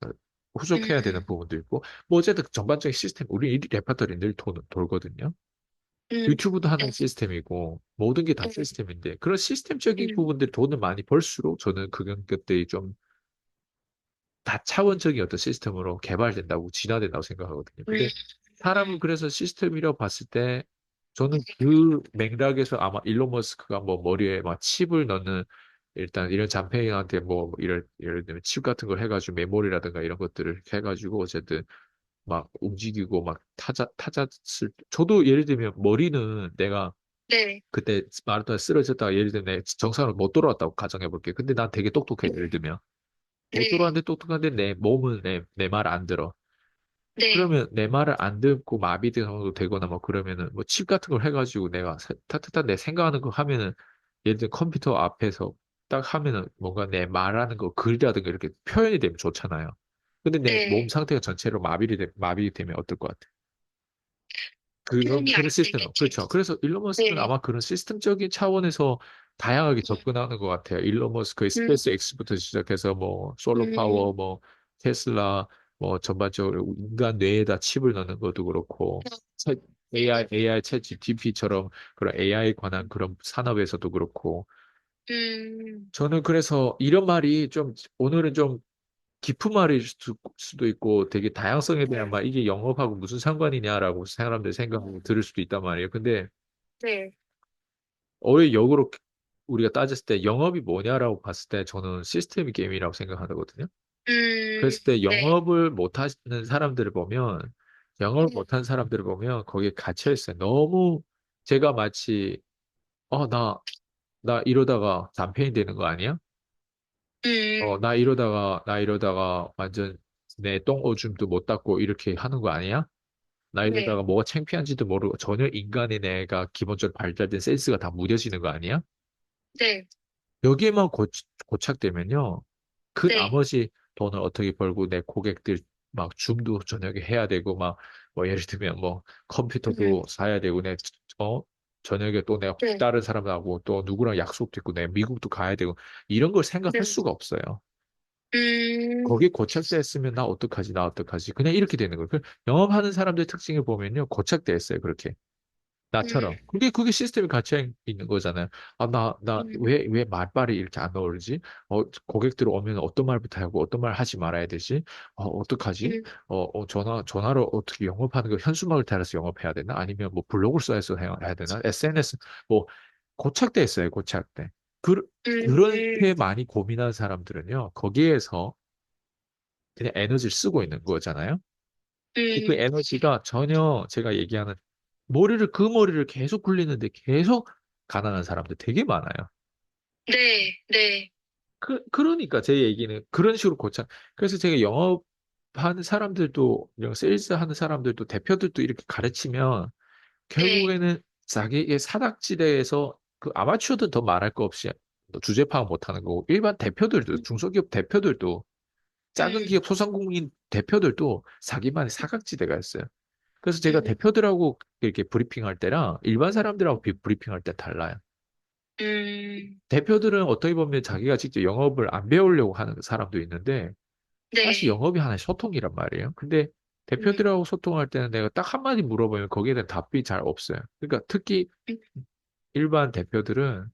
후속해야 되는 음, 부분도 있고 뭐 어쨌든 전반적인 시스템 우리 이 레퍼토리 늘 돌거든요. 유튜브도 하나의 네, 시스템이고 모든 게 다 시스템인데 그런 시스템적인 음, 부분들이 돈을 많이 벌수록 저는 그런 것들이 좀 다차원적인 어떤 시스템으로 개발된다고 진화된다고 생각하거든요. 음, 근데 사람은 그래서 시스템이라고 봤을 때 저는 그 맥락에서 아마 일론 머스크가 뭐 머리에 막 칩을 넣는 일단 이런 잠팽이한테 뭐 예를 들면 칩 같은 걸 해가지고 메모리라든가 이런 것들을 해가지고 어쨌든 막 움직이고 막 타자 저도 예를 들면 머리는 내가 네, 그때 마라톤에 쓰러졌다가 예를 들면 내 정상으로 못 돌아왔다고 가정해 볼게. 근데 난 되게 똑똑해 예를 들면 못 네, 돌아왔는데 똑똑한데 내 몸은 내 말 안 들어. 네, 그러면 내 말을 안 듣고 마비도 되거나 뭐 그러면은 뭐 칩 같은 걸 해가지고 내가 타타타 내 생각하는 거 하면은 예를 들면 컴퓨터 앞에서 딱 하면은 뭔가 내 말하는 거 글이라든가 이렇게 표현이 되면 좋잖아요. 근데 내 몸 네. 상태가 전체로 마비되면 어떨 것 같아? 표현이 안 그런 시스템. 되겠죠. 그렇죠. 그래서 일론 머스크는 네, 아마 그런 시스템적인 차원에서 다양하게 접근하는 것 같아요. 일론 머스크의 음, 스페이스 X부터 시작해서 뭐 솔로 파워, 음, 뭐 테슬라, 뭐 전반적으로 인간 뇌에다 칩을 넣는 것도 그렇고 챗- AI 챗 GPT처럼 그런 AI에 관한 그런 산업에서도 그렇고 음, 저는 그래서 이런 말이 좀 오늘은 좀 깊은 말일 수도 있고 되게 다양성에 대한 말, 이게 영업하고 무슨 상관이냐라고 사람들 생각하고 들을 수도 있단 말이에요. 근데 네, 오히려 역으로 우리가 따졌을 때 영업이 뭐냐라고 봤을 때 저는 시스템 게임이라고 생각하거든요. 그랬을 때 네, 영업을 못하는 사람들을 보면 영업을 못하는 사람들을 보면 거기에 갇혀 있어요. 너무 제가 마치 나 이러다가 담페인 되는 거 아니야? 음, 나 이러다가 완전 내 똥 오줌도 못 닦고 이렇게 하는 거 아니야? 나 네, 이러다가 뭐가 창피한지도 모르고 전혀 인간의 내가 기본적으로 발달된 센스가 다 무뎌지는 거 아니야? 네, 여기에만 고착되면요. 그 네, 나머지 돈을 어떻게 벌고 내 고객들 막 줌도 저녁에 해야 되고 막 뭐 예를 들면 뭐 음, 컴퓨터도 사야 되고 어 저녁에 또 내가 네, 다른 사람하고 또 누구랑 약속도 있고 내가 미국도 가야 되고 이런 걸 생각할 네, 수가 없어요. 음, 거기 고착돼 있으면 나 어떡하지? 그냥 이렇게 되는 거예요. 영업하는 사람들 특징을 보면요. 고착돼 있어요. 그렇게. 음, 나처럼. 그게 시스템이 갇혀 있는 거잖아요. 왜 말빨이 이렇게 안 어울리지? 고객들 오면 어떤 말부터 하고 어떤 말 하지 말아야 되지? 어떡하지? 음, 전화로 어떻게 영업하는 거 현수막을 달아서 영업해야 되나? 아니면 뭐 블로그를 써서 해야 되나? SNS, 뭐, 고착돼 있어요, 고착돼. 그렇게 음, 많이 고민한 사람들은요, 거기에서 그냥 에너지를 쓰고 있는 거잖아요. 그 음, 에너지가 전혀 제가 얘기하는 그 머리를 계속 굴리는데 계속 가난한 사람들 되게 많아요. 네, 네, 그러니까 제 얘기는 그런 식으로 고쳐. 그래서 제가 영업하는 사람들도, 이런 세일즈 하는 사람들도, 대표들도 이렇게 가르치면 네, 결국에는 자기의 사각지대에서 그 아마추어들은 더 말할 거 없이 주제 파악 못하는 거고, 일반 대표들도, 중소기업 대표들도, 작은 음, 기업 소상공인 대표들도 자기만의 사각지대가 있어요. 그래서 제가 음, 대표들하고 이렇게 브리핑할 때랑 일반 사람들하고 브리핑할 때 달라요. 음, 대표들은 어떻게 보면 자기가 직접 영업을 안 배우려고 하는 사람도 있는데 사실 네, 영업이 하나의 소통이란 말이에요. 근데 음, 대표들하고 소통할 때는 내가 딱 한마디 물어보면 거기에 대한 답이 잘 없어요. 그러니까 특히 음, 일반 대표들은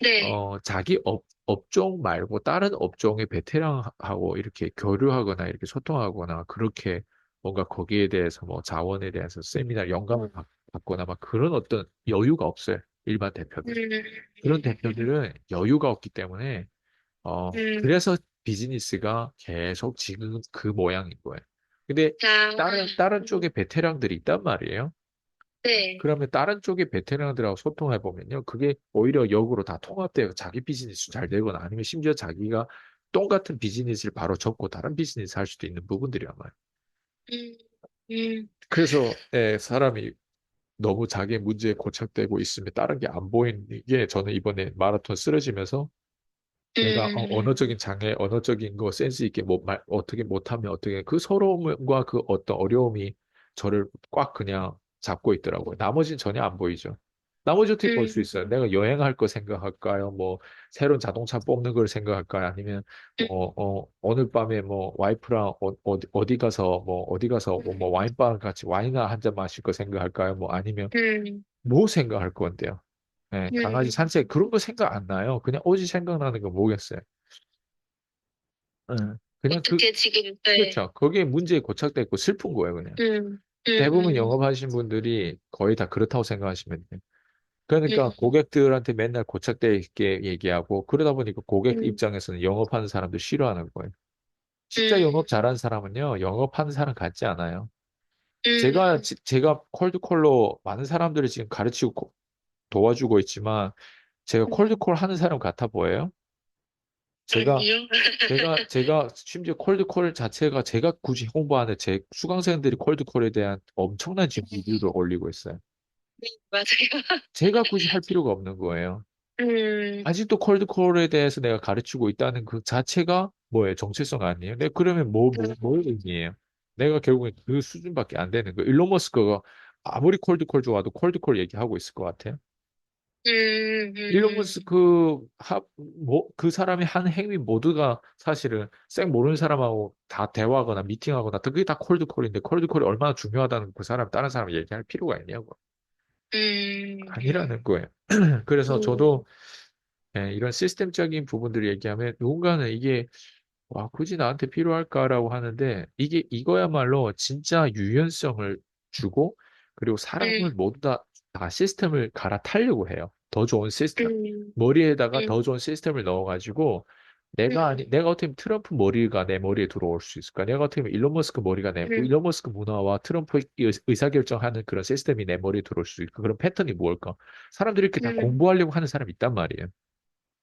네, 자기 업종 말고 다른 업종의 베테랑하고 이렇게 교류하거나 이렇게 소통하거나 그렇게 뭔가 거기에 대해서 뭐 자원에 대해서 세미나 영감을 받거나 막 그런 어떤 여유가 없어요. 일반 대표들. 음, 그런 대표들은 여유가 없기 때문에 음, 그래서 비즈니스가 계속 지금 그 모양인 거예요. 근데 아, 다른 쪽에 베테랑들이 있단 말이에요. 네, 그러면 다른 쪽의 베테랑들하고 소통해 보면요. 그게 오히려 역으로 다 통합되어 자기 비즈니스 잘 되거나 아니면 심지어 자기가 똑같은 비즈니스를 바로 접고 다른 비즈니스 할 수도 있는 부분들이란 말이에요. 음, 음, 그래서 사람이 너무 자기 문제에 고착되고 있으면 다른 게 안 보이는 게 저는 이번에 마라톤 쓰러지면서 내가 음, 언어적인 장애, 언어적인 거 센스 있게 어떻게 못하면 어떻게 그 서러움과 그 어떤 어려움이 저를 꽉 그냥 잡고 있더라고요. 나머지는 전혀 안 보이죠. 나머지 어떻게 볼 수 음, 있어요? 내가 여행할 거 생각할까요? 뭐 새로운 자동차 뽑는 걸 생각할까요? 아니면 오늘 밤에 뭐 와이프랑 어디 가서 뭐 와인바 같이 와인이나 한 잔 마실 거 생각할까요? 뭐 아니면 음, 뭐 생각할 건데요? 네, 강아지 음. 산책 그런 거 생각 안 나요. 그냥 오직 생각나는 거 뭐겠어요? 예. 그냥 어떻게 지금, 네. 그렇죠. 거기에 문제에 고착돼 있고 슬픈 거예요, 그냥. 음, 대부분 음, 영업하신 분들이 거의 다 그렇다고 생각하시면 돼요. 음, 그러니까 고객들한테 맨날 고착돼 있게 얘기하고 그러다 보니까 고객 음, 입장에서는 영업하는 사람들 싫어하는 거예요. 진짜 영업 음, 잘하는 사람은요, 영업하는 사람 같지 않아요. 음. 제가 콜드콜로 많은 사람들을 지금 가르치고 도와주고 있지만 제가 콜드콜 하는 사람 같아 보여요? 제가 아니요. 제가 심지어 콜드콜 자체가 제가 굳이 홍보하는 제 수강생들이 콜드콜에 대한 엄청난 지금 리뷰를 올리고 있어요. 맞아요. 제가 굳이 할 필요가 없는 거예요. 음, 아직도 콜드콜에 대해서 내가 가르치고 있다는 그 자체가 뭐예요? 정체성 아니에요? 네, 그러면 뭘 의미해요? 내가 결국에 그 수준밖에 안 되는 거예요. 일론 머스크가 아무리 콜드콜 좋아도 콜드콜 얘기하고 있을 것 같아요. 일론 머스크 그 사람이 한 행위 모두가 사실은 쌩 모르는 사람하고 다 대화하거나 미팅하거나 그게 다 콜드콜인데 콜드콜이 얼마나 중요하다는 그 사람 다른 사람 얘기할 필요가 있냐고 음, 아니라는 거예요. 그래서 음, 저도 이런 시스템적인 부분들을 얘기하면 누군가는 이게 와 굳이 나한테 필요할까라고 하는데 이게 이거야말로 진짜 유연성을 주고 그리고 사람을 음, 모두 다 시스템을 갈아타려고 해요. 더 좋은 시스템. 음, 머리에다가 더 음, 좋은 시스템을 넣어가지고 음, 내가 어떻게 하면 트럼프 머리가 내 머리에 들어올 수 있을까? 내가 어떻게 하면 일론 머스크 머리가 음, 일론 머스크 문화와 트럼프 의사결정하는 그런 시스템이 내 머리에 들어올 수 있을까? 그런 패턴이 뭘까? 사람들이 이렇게 다 음, 공부하려고 하는 사람이 있단 말이에요.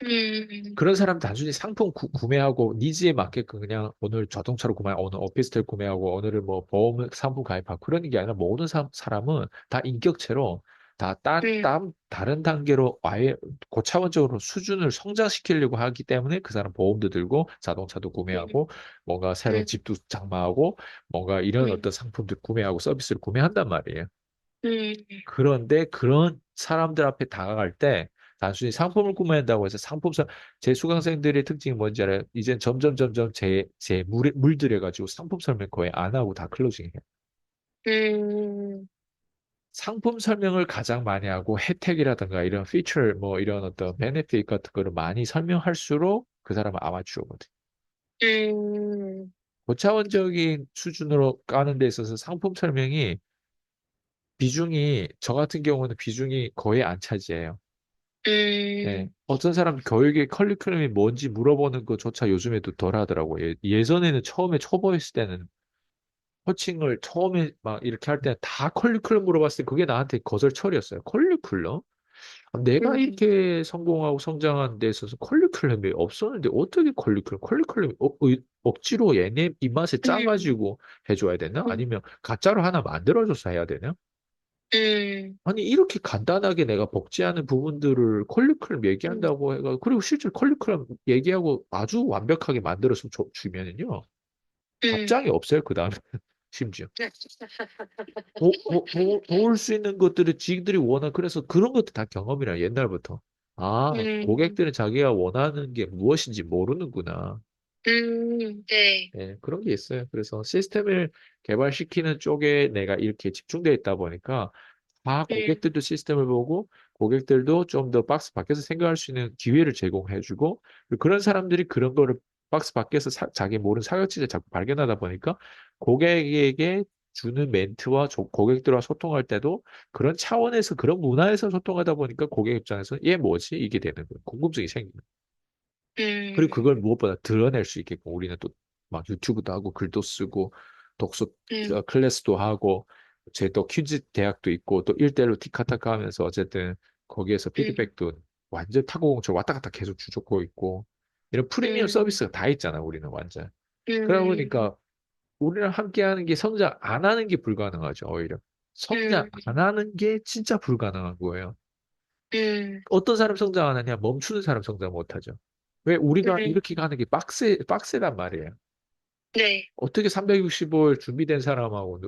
음, 그런 사람 단순히 상품 구매하고 니즈에 맞게끔 그냥 오늘 자동차로 구매, 오늘 오피스텔 구매하고 오늘은 뭐 보험 상품 가입하고 그런 게 아니라 모든 사람은 다 인격체로 다른 단계로 아예 고차원적으로 수준을 성장시키려고 하기 때문에 그 사람 보험도 들고 자동차도 음, 구매하고 뭔가 새로운 음, 집도 장만하고 뭔가 이런 음, 어떤 상품들 구매하고 서비스를 구매한단 말이에요. 음, 그런데 그런 사람들 앞에 다가갈 때 단순히 상품을 구매한다고 해서 제 수강생들의 특징이 뭔지 알아요? 이젠 점점 제 물들여가지고 상품 설명 거의 안 하고 다 클로징해요. 음, 상품 설명을 가장 많이 하고 혜택이라든가 이런 피처 뭐 이런 어떤 베네핏 같은 거를 많이 설명할수록 그 사람은 아마추어거든. 음, 고차원적인 수준으로 까는 데 있어서 상품 설명이 저 같은 경우는 비중이 거의 안 차지해요. 네. 음, 어떤 사람 교육의 커리큘럼이 뭔지 물어보는 것조차 요즘에도 덜 하더라고요. 예전에는 처음에 초보했을 때는 코칭을 처음에 막 이렇게 할 때 다 커리큘럼 물어봤을 때 그게 나한테 거절철이었어요. 커리큘럼? 내가 음, 이렇게 성공하고 성장한 데 있어서 커리큘럼이 없었는데 어떻게 커리큘럼이 억지로 얘네 입맛에 음, 짜가지고 해줘야 되나? 음, 아니면 가짜로 하나 만들어줘서 해야 되나? 음, 아니, 이렇게 간단하게 내가 복제하는 부분들을 컬리큘럼 음, 얘기한다고 해가, 그리고 실제 컬리큘럼 얘기하고 아주 완벽하게 만들어서 주면은요, 음. 답장이 없어요, 그 다음에, 심지어. 도울 수 있는 것들을 지들이 그래서 그런 것도 다 경험이라, 옛날부터. 아, 음, 고객들은 자기가 원하는 게 무엇인지 모르는구나. 네. 예, 그런 게 있어요. 그래서 시스템을 개발시키는 쪽에 내가 이렇게 집중되어 있다 보니까 다 음, 고객들도 시스템을 보고 고객들도 좀 더 박스 밖에서 생각할 수 있는 기회를 제공해주고 그리고 그런 사람들이 그런 거를 박스 밖에서 자기 모르는 사각지대 자꾸 발견하다 보니까 고객에게 주는 멘트와 고객들과 소통할 때도 그런 차원에서 그런 문화에서 소통하다 보니까 고객 입장에서 얘 뭐지? 이게 되는 거예요. 궁금증이 생기는 거예요. 그리고 그걸 음, 무엇보다 드러낼 수 있게끔 우리는 또 막 유튜브도 하고 글도 쓰고 독서 음, 클래스도 하고 제 또 퀴즈 대학도 있고 또 일대일로 티카타카 하면서 어쨌든 거기에서 음, 피드백도 완전 타고공처럼 왔다 갔다 계속 주고받고 있고 이런 프리미엄 음, 서비스가 다 있잖아 우리는 완전. 그러다 음, 보니까 우리랑 함께 하는 게 성장 안 하는 게 불가능하죠 오히려. 성장 음, 안 하는 게 진짜 불가능한 거예요. 음, 어떤 사람 성장 안 하냐? 멈추는 사람 성장 못 하죠. 왜 우리가 음, 이렇게 가는 게 빡세단 말이에요. 네. 어떻게 360월 준비된 사람하고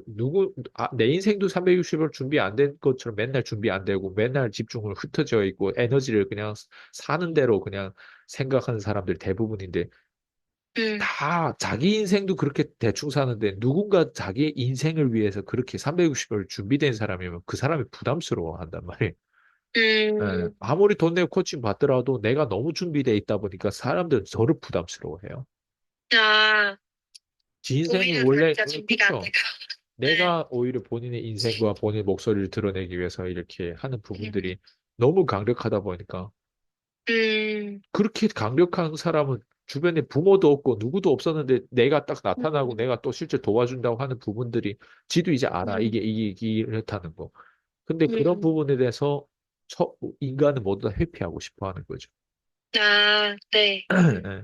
내 인생도 360월 준비 안 된 것처럼 맨날 준비 안 되고 맨날 집중을 흩어져 있고 에너지를 그냥 사는 대로 그냥 생각하는 사람들 대부분인데 음, 다 자기 인생도 그렇게 대충 사는데 누군가 자기 인생을 위해서 그렇게 360월 준비된 사람이면 그 사람이 부담스러워 한단 말이에요. 예, 음, 아무리 돈 내고 코칭 받더라도 내가 너무 준비돼 있다 보니까 사람들은 저를 부담스러워해요. 아, 지 인생이 오히려 원래, 자기가 준비가 안 그쵸. 되고. 네. 내가 오히려 본인의 인생과 본인 목소리를 드러내기 위해서 이렇게 하는 음, 부분들이 너무 강력하다 보니까 음, 그렇게 강력한 사람은 주변에 부모도 없고 누구도 없었는데 내가 딱 나타나고 음, 내가 또 실제 도와준다고 하는 부분들이 지도 이제 알아. 음, 이게 이렇다는 거. 근데 그런 음. 부분에 대해서 인간은 모두 다 회피하고 싶어 하는 거죠. 아, 네. 예.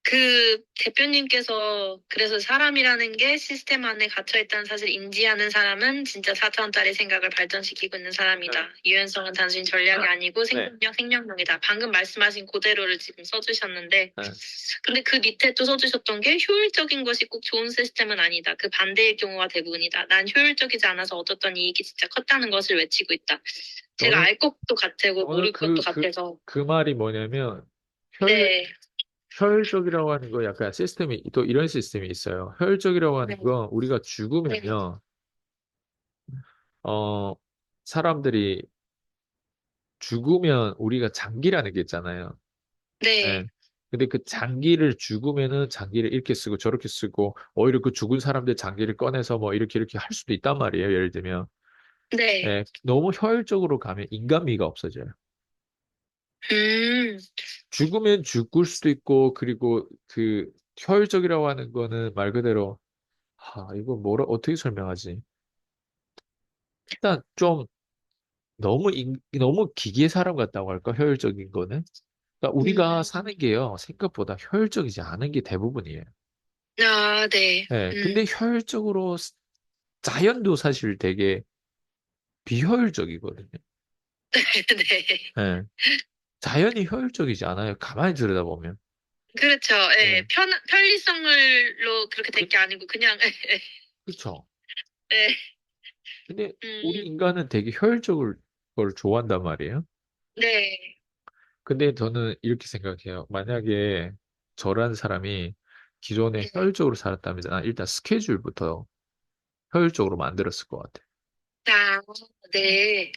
그 대표님께서 그래서 사람이라는 게 시스템 안에 갇혀 있다는 사실 인지하는 사람은 진짜 4차원짜리 생각을 발전시키고 있는 사람이다. 유연성은 단순히 전략이 아니고 네. 생존력, 생명력이다. 방금 말씀하신 그대로를 지금 써주셨는데, 네. 근데 그 밑에 또 써주셨던 게 효율적인 것이 꼭 좋은 시스템은 아니다. 그 반대의 경우가 대부분이다. 난 효율적이지 않아서 얻었던 이익이 진짜 컸다는 것을 외치고 있다. 제가 저는 알 것도 같고 저는 모를 것도 같아서. 그 말이 뭐냐면 네, 효율적이라고 하는 거 약간 시스템이 또 이런 시스템이 있어요. 효율적이라고 하는 네, 건 우리가 네, 죽으면요. 어, 사람들이 죽으면 우리가 장기라는 게 있잖아요. 예. 네, 근데 그 장기를 죽으면은 장기를 이렇게 쓰고 저렇게 쓰고 오히려 그 죽은 사람들 장기를 꺼내서 뭐 이렇게 할 수도 있단 말이에요. 예를 들면. 네. 예. 너무 효율적으로 가면 인간미가 없어져요. 음, 죽으면 죽을 수도 있고 그리고 그 효율적이라고 하는 거는 말 그대로 이거 뭐라 어떻게 설명하지? 일단 좀 너무 기계 사람 같다고 할까? 효율적인 거는. 그러니까 우리가 음, 사는 게요, 생각보다 효율적이지 않은 게 대부분이에요. 아, 네, 예, 근데 효율적으로, 자연도 사실 되게 비효율적이거든요. 네. 예, 자연이 효율적이지 않아요. 가만히 들여다보면. 그렇죠. 예, 예, 편리성을로 그렇게 될 그, 게 아니고, 그냥, 그쵸. 네, 근데 우리 음, 인간은 되게 효율적을 걸 좋아한단 말이에요. 네, 근데 저는 이렇게 생각해요. 만약에 저라는 사람이 기존에 네. 효율적으로 살았다면 난 일단 스케줄부터 효율적으로 만들었을 것 같아요. 아, 네,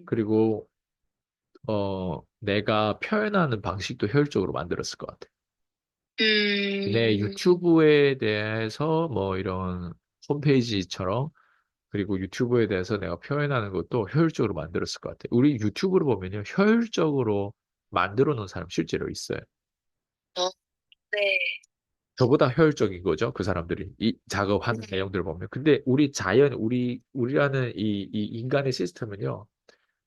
그리고 내가 표현하는 방식도 효율적으로 만들었을 것 같아요. 내 음, 유튜브에 대해서 뭐 이런 홈페이지처럼 그리고 유튜브에 대해서 내가 표현하는 것도 효율적으로 만들었을 것 같아요. 우리 유튜브를 보면요. 효율적으로 만들어 놓은 사람 실제로 있어요. 어, 네, 저보다 효율적인 거죠. 그 사람들이. 이 작업하는 내용들을 보면. 근데 우리라는 이 인간의 시스템은요.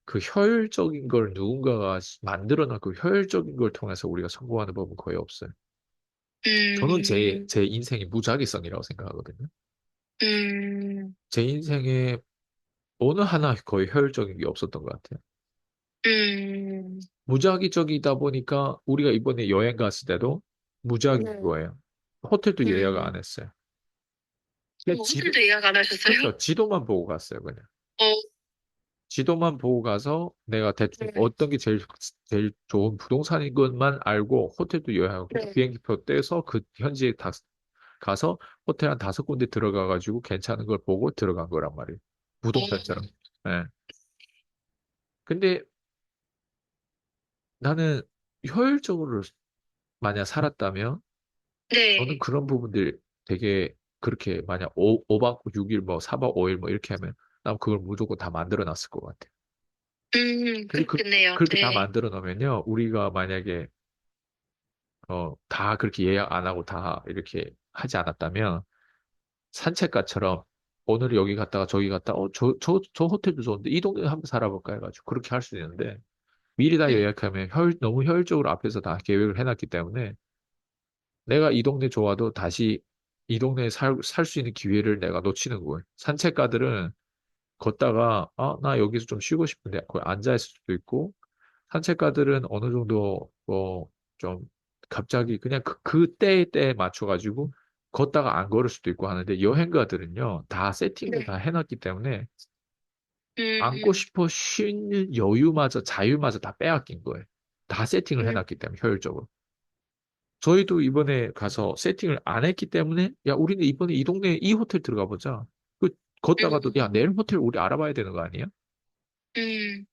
그 효율적인 걸 누군가가 만들어 놓고 효율적인 걸 통해서 우리가 성공하는 법은 거의 없어요. 저는 음, 제 인생이 무작위성이라고 생각하거든요. 음, 제 인생에 어느 하나 거의 효율적인 게 없었던 것 같아요. 음, 무작위적이다 보니까 우리가 이번에 여행 갔을 때도 무작위인 네, 거예요. 호텔도 예약 안 음, 했어요. 그냥 호텔도 예약 안 하셨어요? 그렇죠. 지도만 보고 갔어요, 그냥. 어, 지도만 보고 가서 내가 대충 네, 어떤 게 제일 좋은 부동산인 것만 알고 호텔도 예약하고 네, 비행기표 떼서 그 현지에 가서 호텔 한 5군데 들어가가지고 괜찮은 걸 보고 들어간 거란 말이에요. 어, 부동산처럼. 예. 근데 나는 효율적으로 만약 살았다면 저는 네, 그런 부분들 되게 그렇게 만약 5박 6일 뭐 4박 5일 뭐 이렇게 하면 난 그걸 무조건 다 만들어 놨을 것 같아요. 근데 그렇겠네요. 그렇게 다 네, 만들어 놓으면요. 우리가 만약에 다 그렇게 예약 안 하고 다 이렇게 하지 않았다면 산책가처럼 오늘 여기 갔다가 저기 갔다 저 호텔도 좋은데 이 동네 한번 살아볼까 해가지고 그렇게 할 수 있는데 미리 다 음, 예약하면 너무 효율적으로 앞에서 다 계획을 해놨기 때문에 내가 이 동네 좋아도 다시 이 동네에 살 수 있는 기회를 내가 놓치는 거예요. 산책가들은 걷다가 나 여기서 좀 쉬고 싶은데 거기 앉아 있을 수도 있고 산책가들은 어느 정도 뭐 좀 갑자기 그냥 그때에 맞춰가지고 걷다가 안 걸을 수도 있고 하는데 여행가들은요 다 세팅을 다 네. 해놨기 때문에 앉고 음, 싶어 쉬는 여유마저 자유마저 다 빼앗긴 거예요. 다 세팅을 음, 해놨기 때문에 효율적으로. 저희도 이번에 가서 세팅을 안 했기 때문에 야 우리는 이번에 이 동네에 이 호텔 들어가 보자. 그 걷다가도 야 음, 내일 호텔 우리 알아봐야 되는 거 아니야? 음,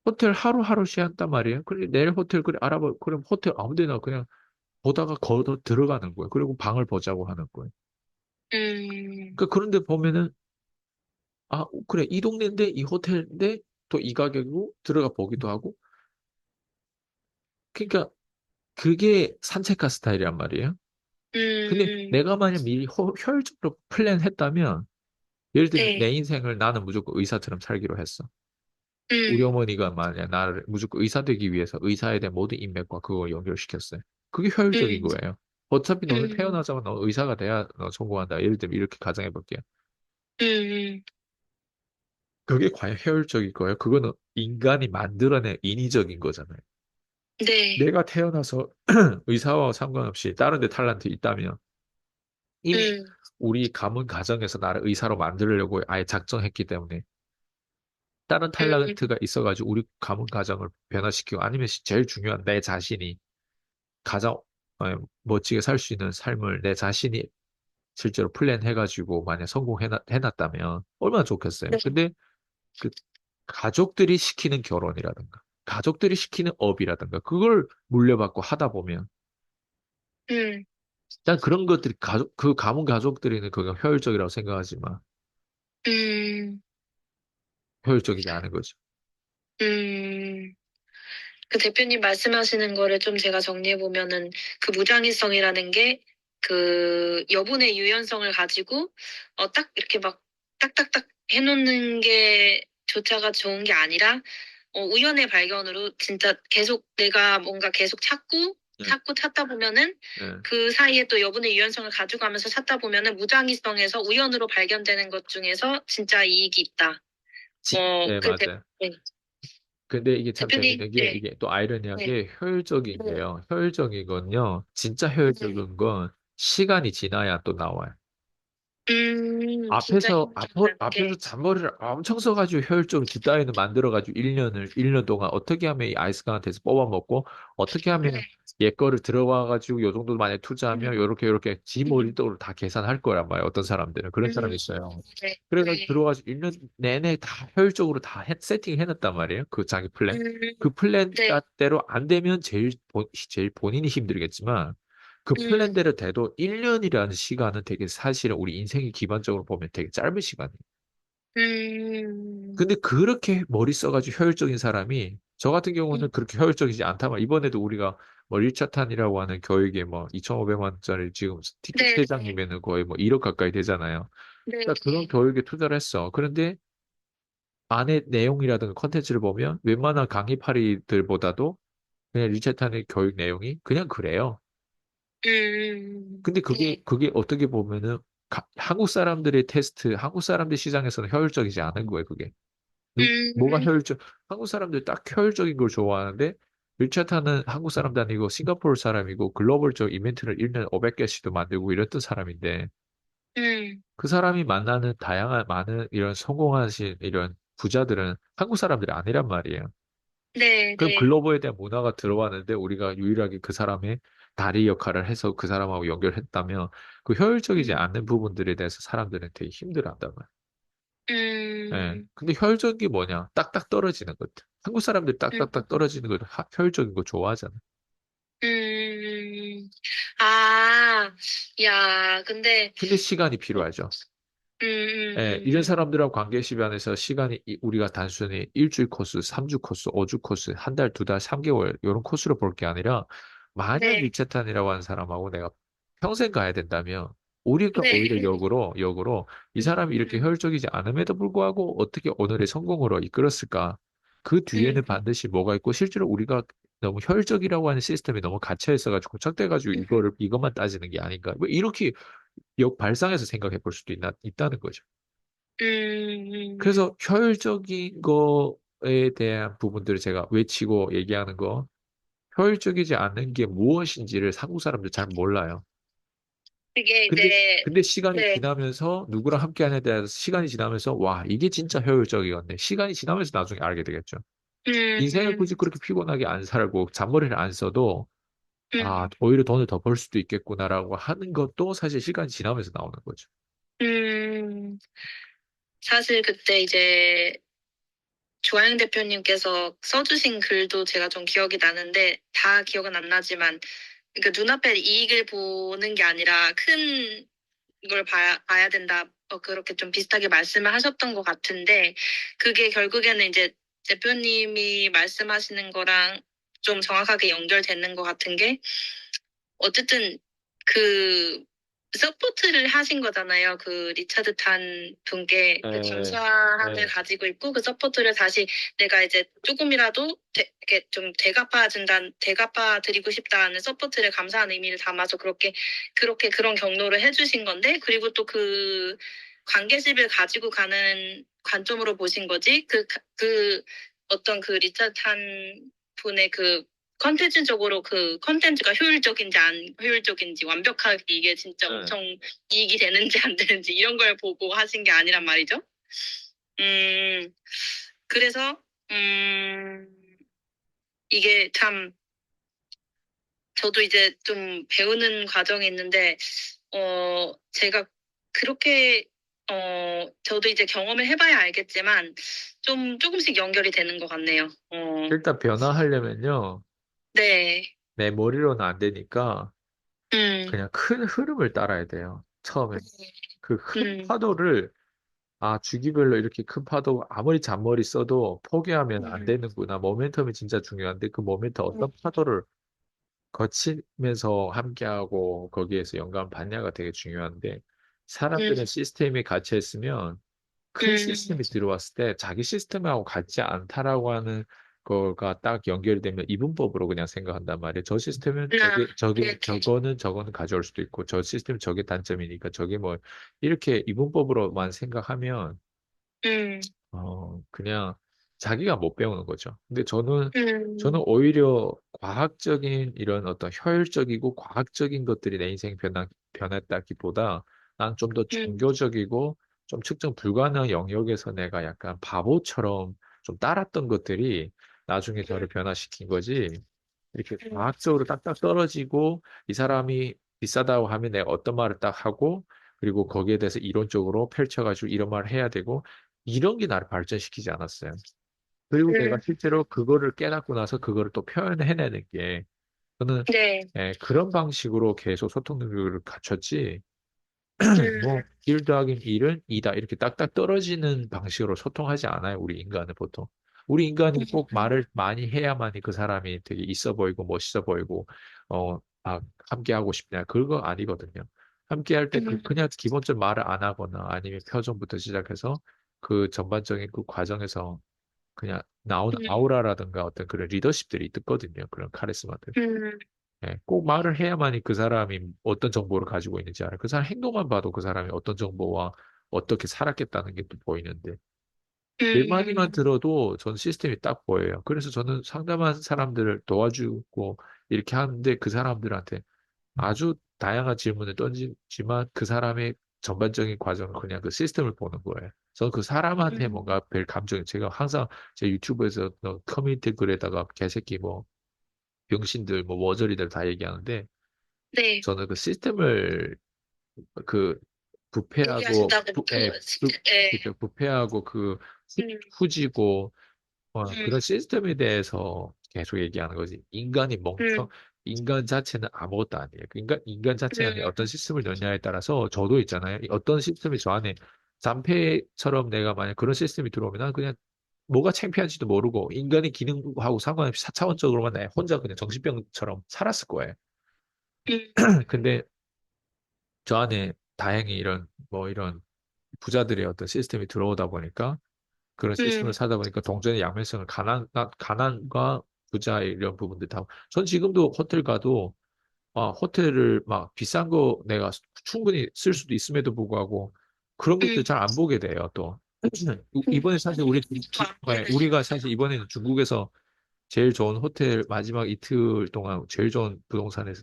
호텔 하루하루씩 한단 말이에요. 그래 내일 호텔 그래 알아봐. 그럼 호텔 아무 데나 그냥 보다가 걸어 들어가는 거예요. 그리고 방을 보자고 하는 거예요. 음, 그러니까 그런데 보면은 아 그래 이 동네인데 이 호텔인데 또 이 가격이고 들어가 보기도 하고 그러니까 그게 산책가 스타일이란 말이에요. 근데 음, 내가 만약 미리 효율적으로 플랜했다면 예를 들면 내 네, 인생을 나는 무조건 의사처럼 살기로 했어. 우리 음, 어머니가 만약 나를 무조건 의사 되기 위해서 의사에 대한 모든 인맥과 그걸 연결시켰어요. 그게 효율적인 음, 거예요. 어차피 너는 음, 태어나자마자 너 의사가 돼야 너 성공한다. 예를 들면 이렇게 가정해 볼게요. 음, 그게 과연 효율적일 거예요? 그거는 인간이 만들어낸 인위적인 거잖아요. 네, 내가 태어나서 의사와 상관없이 다른 데 탤런트 있다면 이미 음, 우리 가문 가정에서 나를 의사로 만들려고 아예 작정했기 때문에 다른 음, 탤런트가 있어가지고 우리 가문 가정을 변화시키고 아니면 제일 중요한 내 자신이 가장 멋지게 살 수 있는 삶을 내 자신이 실제로 플랜해가지고 만약 성공해놨다면 얼마나 좋겠어요. 네, 근데 그 가족들이 시키는 결혼이라든가 가족들이 시키는 업이라든가 그걸 물려받고 하다 보면 음, 난 그런 것들이 그 가문 가족들이는 그거 효율적이라고 생각하지만 음, 효율적이지 않은 거죠. 음. 그 대표님 말씀하시는 거를 좀 제가 정리해 보면은 그 무장일성이라는 게 그 여분의 유연성을 가지고 딱 이렇게 막 딱딱딱 해놓는 게 조차가 좋은 게 아니라 우연의 발견으로 진짜 계속 내가 뭔가 계속 찾고 네, 찾고 찾다 보면은 네. 그 사이에 또 여분의 유연성을 가져가면서 찾다 보면은 무장일성에서 우연으로 발견되는 것 중에서 진짜 이익이 있다. 네, 그 맞아요. 네. 근데 이게 참 대표님, 재밌는 게 네, 이게 또 네, 아이러니하게 네, 효율적인데요. 효율적인 건요. 진짜 네. 효율적인 건 시간이 지나야 또 나와요. 진짜 힘들다는 앞에서 게, 잔머리를 엄청 써가지고 효율적으로 뒷다리는 만들어가지고 1년 동안 어떻게 하면 이 아이스강한테서 뽑아먹고, 어떻게 하면 네, 얘 거를 들어와가지고 요 정도 만약에 투자하면 음, 요렇게 지 음, 머리로 다 계산할 거란 말이에요. 어떤 사람들은. 그런 사람이 음, 있어요. 네, 그래서 네, 들어가서 1년 내내 다 효율적으로 다 세팅을 해놨단 말이에요. 그 자기 플랜. 그 플랜 네, 대로 안 되면 제일 본인이 힘들겠지만, 그 음, 플랜대로 돼도 1년이라는 시간은 되게 사실은 우리 인생이 기반적으로 보면 되게 짧은 시간이에요. 음, 근데 그렇게 머리 써가지고 효율적인 사람이 저 같은 경우는 그렇게 효율적이지 않다면 이번에도 우리가 뭐 1차 탄이라고 하는 교육에 뭐 2,500만 원짜리 지금 티켓 네, 3장이면은 거의 뭐 1억 가까이 되잖아요. 네, 그러니까 그런 교육에 투자를 했어. 그런데 안에 내용이라든가 컨텐츠를 보면 웬만한 강의파리들보다도 그냥 1차 탄의 교육 내용이 그냥 그래요. 근데 네, 그게 어떻게 보면은 한국 사람들의 테스트, 한국 사람들 시장에서는 효율적이지 않은 거예요, 그게. 뭐가 음, 한국 사람들 딱 효율적인 걸 좋아하는데, 1차 타는 한국 사람도 아니고 싱가포르 사람이고 글로벌적 이벤트를 1년에 500개씩도 만들고 이랬던 사람인데, 음, 그 사람이 만나는 다양한 많은 이런 성공하신 이런 부자들은 한국 사람들이 아니란 말이에요. 네, 그럼 네, 글로벌에 대한 문화가 들어왔는데 우리가 유일하게 그 사람의 다리 역할을 해서 그 사람하고 연결했다면 그 효율적이지 음, 않는 부분들에 대해서 사람들은 되게 힘들어한단 말이에요. 예. 음, 근데 효율적인 게 뭐냐? 딱딱 떨어지는 것들. 한국 사람들 음, 딱딱딱 떨어지는 거 효율적인 거 좋아하잖아. 음, 아, 야, 근데, 근데 시간이 필요하죠. 예, 이런 음, 사람들하고 관계 시간에서 시간이 우리가 단순히 일주일 코스, 3주 코스, 5주 코스, 한 달, 두 달, 3개월 이런 코스로 볼 게 아니라 만약 네, 리체탄이라고 하는 사람하고 내가 평생 가야 된다면 우리가 네, 오히려 역으로 이 사람이 이렇게 음, 효율적이지 않음에도 불구하고 어떻게 오늘의 성공으로 이끌었을까? 그 음, 뒤에는 반드시 뭐가 있고 실제로 우리가 너무 효율적이라고 하는 시스템이 너무 갇혀 있어가지고 고착돼가지고 이것만 따지는 게 아닌가? 뭐 이렇게 역발상해서 생각해 볼 수도 있다는 거죠. 음, 그래서 효율적인 거 대한 부분들을 제가 외치고 얘기하는 거, 효율적이지 않는 게 무엇인지를 한국 사람들 잘 몰라요. 그게 근데, 이제, 근데 시간이 네, 지나면서 누구랑 함께 하냐에 대해서 시간이 지나면서 와, 이게 진짜 효율적이었네. 시간이 지나면서 나중에 알게 되겠죠. 인생을 굳이 음, 그렇게 피곤하게 안 살고 잔머리를 안 써도 아, 음, 오히려 돈을 더 벌 수도 있겠구나라고 하는 것도 사실 시간이 지나면서 나오는 거죠. 음, 사실 그때 이제 조아영 대표님께서 써주신 글도 제가 좀 기억이 나는데, 다 기억은 안 나지만, 그러니까 눈앞에 이익을 보는 게 아니라 큰 걸 봐야 된다. 그렇게 좀 비슷하게 말씀을 하셨던 것 같은데, 그게 결국에는 이제 대표님이 말씀하시는 거랑 좀 정확하게 연결되는 것 같은 게, 어쨌든 그 서포트를 하신 거잖아요. 그 리차드 탄 분께 그 예, 감사함을 예. 가지고 있고 그 서포트를 다시 내가 이제 조금이라도 이렇게 좀 대갚아 드리고 싶다는 서포트를 감사한 의미를 담아서 그렇게 그런 경로를 해주신 건데 그리고 또 그 관계십을 가지고 가는 관점으로 보신 거지. 그 어떤 그 리차드 탄 분의 그 컨텐츠적으로 그 컨텐츠가 효율적인지 안 효율적인지 완벽하게 이게 진짜 예. 엄청 이익이 되는지 안 되는지 이런 걸 보고 하신 게 아니란 말이죠. 음, 그래서, 음, 이게 참, 저도 이제 좀 배우는 과정이 있는데, 제가 그렇게, 저도 이제 경험을 해봐야 알겠지만, 좀 조금씩 연결이 되는 것 같네요. 일단 변화하려면요, 네. 내 머리로는 안 되니까 음, 그냥 큰 흐름을 따라야 돼요. 처음에. 그 큰 음, 파도를, 아, 주기별로 이렇게 큰 파도, 아무리 잔머리 써도 포기하면 안 음, 되는구나. 모멘텀이 진짜 중요한데 그 모멘텀 음, 어떤 파도를 거치면서 함께하고 거기에서 영감 받냐가 되게 중요한데 음, 사람들은 시스템에 갇혀있으면 큰 음, 시스템이 들어왔을 때 자기 시스템하고 같지 않다라고 하는 거가 딱 연결되면 이분법으로 그냥 생각한단 말이에요. 저 시스템은 이렇게. 저거는 가져올 수도 있고 저 시스템은 저게 단점이니까 저게 뭐 이렇게 이분법으로만 생각하면 음, 그냥 자기가 못 배우는 거죠. 근데 저는 음, 오히려 과학적인 이런 어떤 효율적이고 과학적인 것들이 내 인생 변했다기보다 난 좀 더 음, 종교적이고 좀 측정 불가능한 영역에서 내가 약간 바보처럼 좀 따랐던 것들이 나중에 저를 변화시킨 거지. 이렇게 음, 과학적으로 딱딱 떨어지고 이 사람이 비싸다고 하면 내가 어떤 말을 딱 하고 그리고 거기에 대해서 이론적으로 펼쳐가지고 이런 말을 해야 되고 이런 게 나를 발전시키지 않았어요. 그리고 내가 음, 실제로 그거를 깨닫고 나서 그거를 또 표현해내는 게 저는 네, 그런 방식으로 계속 소통 능력을 갖췄지 뭐 음, 1 더하기 1은 2다 이렇게 딱딱 떨어지는 방식으로 소통하지 않아요. 우리 인간은 보통. 우리 인간이 꼭 말을 많이 해야만이 그 사람이 되게 있어 보이고 멋있어 보이고 함께 하고 싶냐 그거 아니거든요. 함께 할 때 음, 그냥 기본적으로 말을 안 하거나 아니면 표정부터 시작해서 그 전반적인 그 과정에서 그냥 나오는 음, 아우라라든가 어떤 그런 리더십들이 있거든요. 그런 카리스마들. 음, 꼭 말을 해야만이 그 사람이 어떤 정보를 가지고 있는지 알아요. 그 사람 행동만 봐도 그 사람이 어떤 정보와 어떻게 살았겠다는 게 또 보이는데 내 말이만 음, 들어도 전 시스템이 딱 보여요. 그래서 저는 상담한 사람들을 도와주고 이렇게 하는데 그 사람들한테 아주 다양한 질문을 던지지만 그 사람의 전반적인 과정을 그냥 그 시스템을 보는 거예요. 저는 그 사람한테 음, 뭔가 별 감정이 제가 항상 제 유튜브에서 커뮤니티 글에다가 개새끼 뭐 병신들 뭐 머저리들 다 얘기하는데 네, 저는 그 시스템을 그 부패하고 얘기하신다고 네, 그죠? 부패하고 그 음, 후지고 음, 그런 시스템에 대해서 계속 얘기하는 거지. 음, 인간 자체는 아무것도 아니에요. 그 인간 자체 안에 음, 어떤 시스템을 넣냐에 따라서 저도 있잖아요. 어떤 시스템이 저 안에 잔폐처럼 내가 만약 그런 시스템이 들어오면 난 그냥 뭐가 창피한지도 모르고 인간의 기능하고 상관없이 4차원적으로만 내 혼자 그냥 정신병처럼 살았을 거예요. 음, 근데 저 안에 다행히 이런 부자들의 어떤 시스템이 들어오다 보니까 그런 시스템을 음, 사다 보니까 동전의 양면성을 가난과 부자 이런 부분들 다. 전 지금도 호텔 가도 호텔을 막 비싼 거 내가 충분히 쓸 수도 있음에도 불구하고 그런 것들 음, 잘 안 보게 돼요, 또. 이번에 사실 우리 안 보이는. 우리가 사실 이번에는 중국에서 제일 좋은 호텔 마지막 이틀 동안 제일 좋은 부동산에서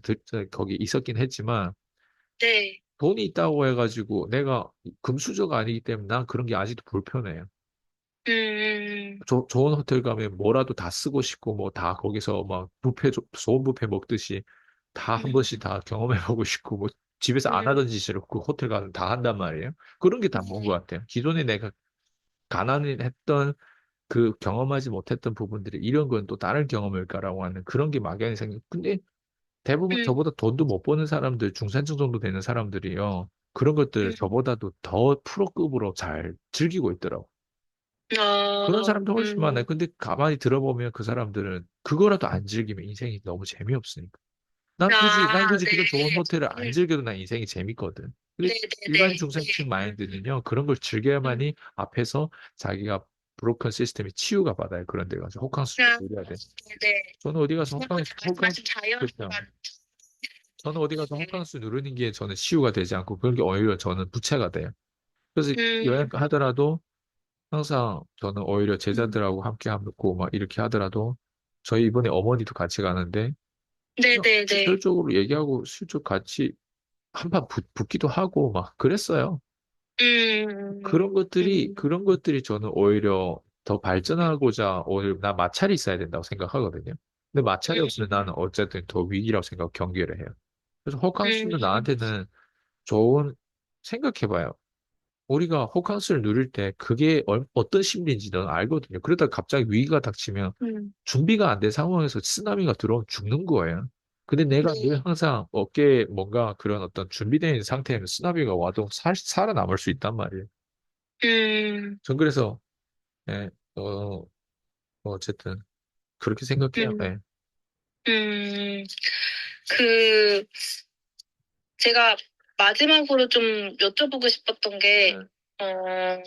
거기 있었긴 했지만 네. 돈이 있다고 해가지고 내가 금수저가 아니기 때문에 난 그런 게 아직도 불편해요. 음, 좋은 호텔 가면 뭐라도 다 쓰고 싶고 뭐 다 거기서 막 좋은 뷔페 먹듯이 다 한 음, 번씩 다 경험해보고 싶고 뭐 집에서 안 음, 하던 짓을 그 호텔 가면 다 한단 말이에요. 그런 게 다 좋은 것 같아요. 기존에 내가 가난했던 그 경험하지 못했던 부분들이 이런 건 또 다른 경험일까라고 하는 그런 게 막연히 생겨. 근데 대부분 음, 저보다 돈도 못 버는 사람들, 중산층 정도 되는 사람들이요. 그런 것들 음. 저보다도 더 프로급으로 잘 즐기고 있더라고. 그런 어, 사람도 훨씬 많아요. 근데 가만히 들어보면 그 사람들은 그거라도 안 즐기면 인생이 너무 재미없으니까. 난 아, 굳이 네. 그런 좋은 호텔을 안 음, 즐겨도 난 인생이 재밌거든. 근데 네, 네, 일반 네. 중산층 마인드는요, 그런 걸 음, 즐겨야만이 앞에서 자기가 브로큰 시스템이 치유가 받아요. 그런 데 가서 호캉스도 아, 누려야 돼. 네, 네. 저는 어디 가서 정말 말씀하신 그렇죠. 자연과, 저는 어디 가서 네. 호캉스 누르는 게 저는 치유가 되지 않고 그런 게 오히려 저는 부채가 돼요. 그래서 여행 음, 하더라도 항상 저는 오히려 음, 제자들하고 함께 하고 막 이렇게 하더라도 저희 이번에 어머니도 같이 가는데 네, 그냥 네, 네. 직설적으로 얘기하고 슬쩍 같이 한판 붙기도 하고 막 그랬어요. 음, 음, 그런 것들이 저는 오히려 더 발전하고자 오히려 나 마찰이 있어야 된다고 생각하거든요. 근데 마찰이 없으면 음, 나는 어쨌든 더 위기라고 생각 경계를 해요. 그래서 호캉스는 음, 나한테는 좋은 생각해봐요. 우리가 호캉스를 누릴 때 그게 어떤 심리인지 는 알거든요. 그러다가 갑자기 위기가 닥치면 음, 준비가 안 된 상황에서 쓰나미가 들어오면 죽는 거예요. 근데 내가 늘 네. 항상 어깨에 뭔가 그런 어떤 준비된 상태에는 쓰나미가 와도 살아남을 수 있단 말이에요. 음, 전 그래서 예, 어쨌든 그렇게 생각해요. 음, 예. 음. 그, 제가 마지막으로 좀 여쭤보고 싶었던 게, 네. 어,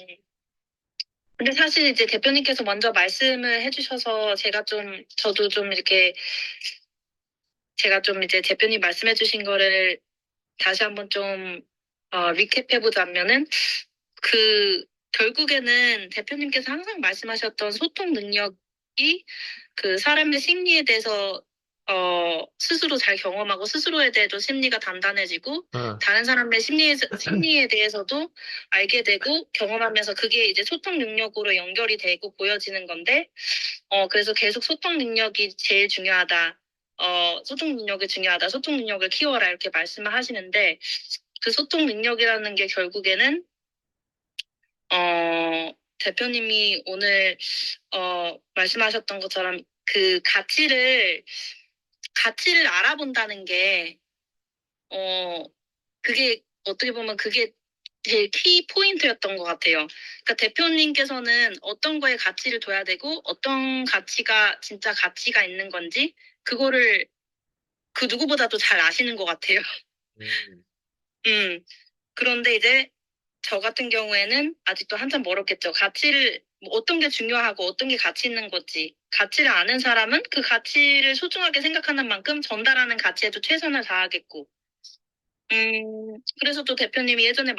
근데 사실 이제 대표님께서 먼저 말씀을 해주셔서 저도 좀 이렇게, 제가 좀 이제 대표님 말씀해 주신 거를 다시 한번 좀, 리캡해 보자면은, 그, 결국에는 대표님께서 항상 말씀하셨던 소통 능력이 그 사람의 심리에 대해서 스스로 잘 경험하고 스스로에 대해서 심리가 단단해지고 어, 다른 사람의 심리에 대해서도 알게 되고 경험하면서 그게 이제 소통 능력으로 연결이 되고 보여지는 건데 그래서 계속 소통 능력이 제일 중요하다. 소통 능력이 중요하다. 소통 능력을 키워라. 이렇게 말씀을 하시는데 그 소통 능력이라는 게 결국에는 대표님이 오늘 말씀하셨던 것처럼 그 가치를 알아본다는 게, 어, 그게 어떻게 보면 그게 제일 키 포인트였던 것 같아요. 그러니까 대표님께서는 어떤 거에 가치를 둬야 되고 어떤 가치가 진짜 가치가 있는 건지 그거를 그 누구보다도 잘 아시는 것 같아요. 음, 음. 그런데 이제 저 같은 경우에는 아직도 한참 멀었겠죠. 뭐 어떤 게 중요하고 어떤 게 가치 있는 건지. 가치를 아는 사람은 그 가치를 소중하게 생각하는 만큼 전달하는 가치에도 최선을 다하겠고. 그래서 또 대표님이 예전에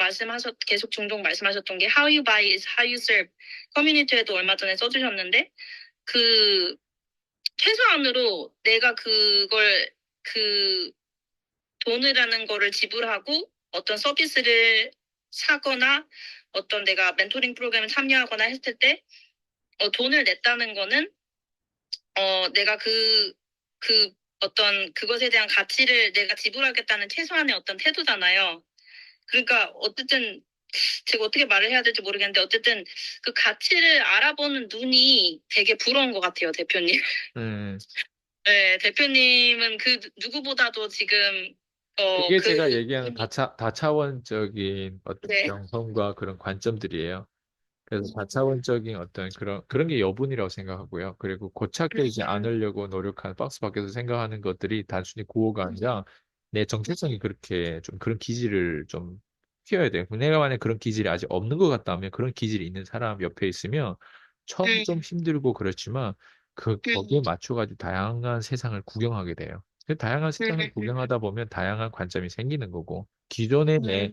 계속 종종 말씀하셨던 게 How you buy is how you serve. 커뮤니티에도 얼마 전에 써주셨는데, 그, 최소한으로 내가 그 돈이라는 거를 지불하고 어떤 서비스를 사거나 어떤 내가 멘토링 프로그램을 참여하거나 했을 때, 돈을 냈다는 거는, 내가 어떤 그것에 대한 가치를 내가 지불하겠다는 최소한의 어떤 태도잖아요. 그러니까 어쨌든 제가 어떻게 말을 해야 될지 모르겠는데 어쨌든 그 가치를 알아보는 눈이 되게 부러운 것 같아요, 대표님. 음. 네, 대표님은 그 누구보다도 지금 그게 그 제가 얘기하는 다차원적인 어떤 네. 경험과 그런 관점들이에요. 그래서 다차원적인 어떤 그런 게 여분이라고 생각하고요. 그리고 고착되지 않으려고 노력하는 박스 밖에서 생각하는 것들이 단순히 구호가 아니라 내 정체성이 그렇게 좀 그런 기질을 좀 키워야 돼요. 내가 만약 그런 기질이 아직 없는 것 같다면 그런 기질이 있는 사람 옆에 있으면 처음 좀 음, 힘들고 그렇지만 거기에 음, 맞춰가지고 다양한 세상을 구경하게 돼요. 그 다양한 세상을 음, 구경하다 보면 다양한 관점이 생기는 거고 기존의 내 음,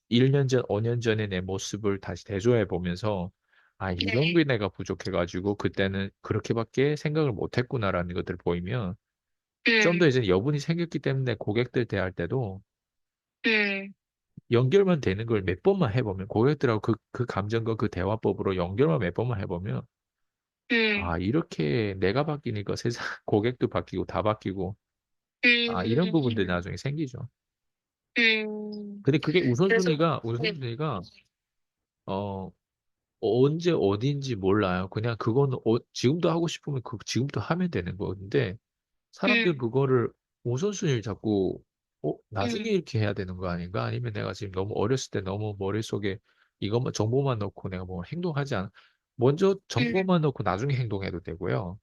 1년 전, 5년 전의 내 모습을 다시 대조해 보면서 아, 이런 네. 게 내가 부족해가지고 그때는 그렇게밖에 생각을 못 했구나라는 것들을 보이면 좀 더 음, 이제 여분이 생겼기 때문에 고객들 대할 때도 음, 연결만 되는 걸 몇 번만 해보면 고객들하고 그 감정과 그 대화법으로 연결만 몇 번만 해보면 음, 아, 이렇게 내가 바뀌니까 세상 고객도 바뀌고 다 바뀌고 아, 이런 부분들이 음, 나중에 생기죠. 음. 근데 그게 그래서, 네, 우선순위가 어, 언제 어딘지 몰라요. 그냥 그거는 지금도 하고 싶으면 지금도 하면 되는 건데 사람들 음, 그거를 우선순위를 자꾸 나중에 음, 이렇게 해야 되는 거 아닌가? 아니면 내가 지금 너무 어렸을 때 너무 머릿속에 이것만 정보만 넣고 내가 뭐 행동하지 않아. 먼저 음, 정보만 넣고 나중에 행동해도 되고요.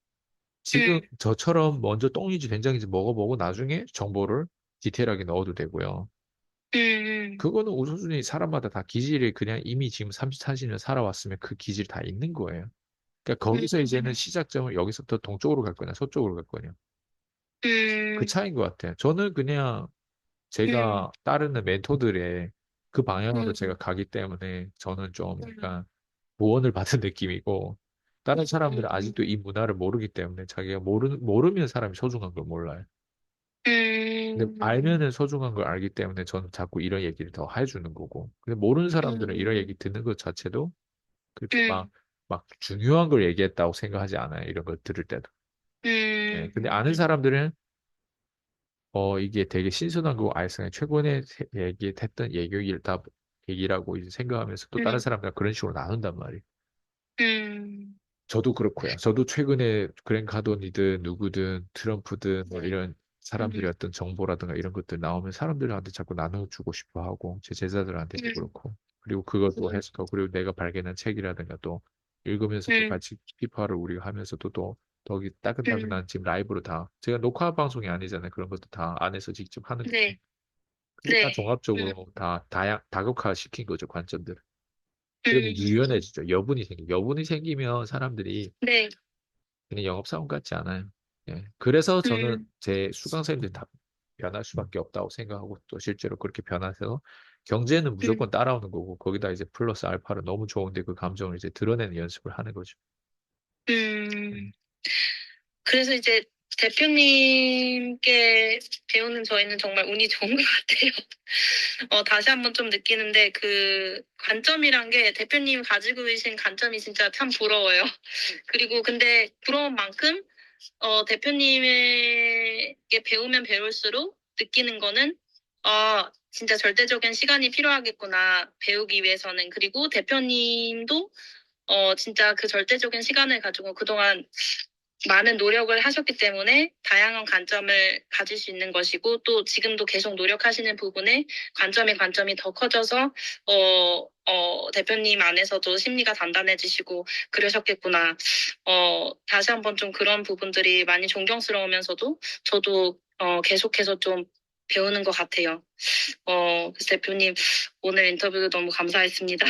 지금 음, 저처럼 먼저 똥인지 된장인지 먹어보고 나중에 정보를 디테일하게 넣어도 되고요. 음, 그거는 우선순위 사람마다 다 기질이 그냥 이미 지금 30, 40년 살아왔으면 그 기질이 다 있는 거예요. 그러니까 거기서 이제는 음, 시작점을 여기서부터 동쪽으로 갈 거냐, 서쪽으로 갈 거냐. 그 음, 차이인 것 같아요. 저는 그냥 음, 제가 따르는 멘토들의 그 방향으로 음, 제가 가기 때문에 저는 좀 음, 약간 조언을 받은 느낌이고, 다른 사람들은 음, 아직도 이 문화를 모르기 때문에 자기가 모르면 사람이 소중한 걸 몰라요. 근데 음, 알면은 소중한 걸 알기 때문에 저는 자꾸 이런 얘기를 더 해주는 거고. 근데 모르는 사람들은 이런 음, 얘기 듣는 것 자체도 그렇게 음, 막 중요한 걸 얘기했다고 생각하지 않아요. 이런 걸 들을 때도. 예, 근데 아는 음, 사람들은 이게 되게 신선한 거고 아이스가 최근에 얘기했던 얘기라고 이제 생각하면서 또 다른 음, 사람들과 그런 식으로 나눈단 말이에요. 음, 저도 그렇고요. 저도 최근에 그랜 카도니든 누구든 트럼프든 뭐 이런 사람들의 음, 어떤 정보라든가 이런 것들 나오면 사람들한테 자꾸 나눠주고 싶어 하고 제 제자들한테도 음, 그렇고 그리고 그것도 해석하고 그리고 내가 발견한 책이라든가 또 읽으면서 또 음, 같이 피파를 우리가 하면서도 또 덕이 음, 따끈따끈한 지금 라이브로 다 제가 녹화 방송이 아니잖아요. 그런 것도 다 안에서 직접 하는 거고 네, 그게 다 네, 종합적으로 다 다각화 시킨 거죠 관점들. 그러면 음, 유연해지죠. 여분이 생기면 사람들이 네, 그냥 영업사원 같지 않아요. 예. 그래서 저는 음, 제 수강생들 다 변할 수밖에 없다고 생각하고 또 실제로 그렇게 변해서 경제는 음, 무조건 따라오는 거고 거기다 이제 플러스 알파를 너무 좋은데 그 감정을 이제 드러내는 연습을 하는 거죠. 음. 음. 그래서 이제 대표님께 배우는 저희는 정말 운이 좋은 것 같아요. 다시 한번 좀 느끼는데 그 관점이란 게 대표님 가지고 계신 관점이 진짜 참 부러워요. 그리고 근데 부러운 만큼 대표님에게 배우면 배울수록 느끼는 거는 진짜 절대적인 시간이 필요하겠구나 배우기 위해서는. 그리고 대표님도 진짜 그 절대적인 시간을 가지고 그동안 많은 노력을 하셨기 때문에 다양한 관점을 가질 수 있는 것이고 또 지금도 계속 노력하시는 부분에 관점이 더 커져서 대표님 안에서도 심리가 단단해지시고 그러셨겠구나. 다시 한번 좀 그런 부분들이 많이 존경스러우면서도 저도 계속해서 좀 배우는 것 같아요. 그래서 대표님 오늘 인터뷰 너무 감사했습니다.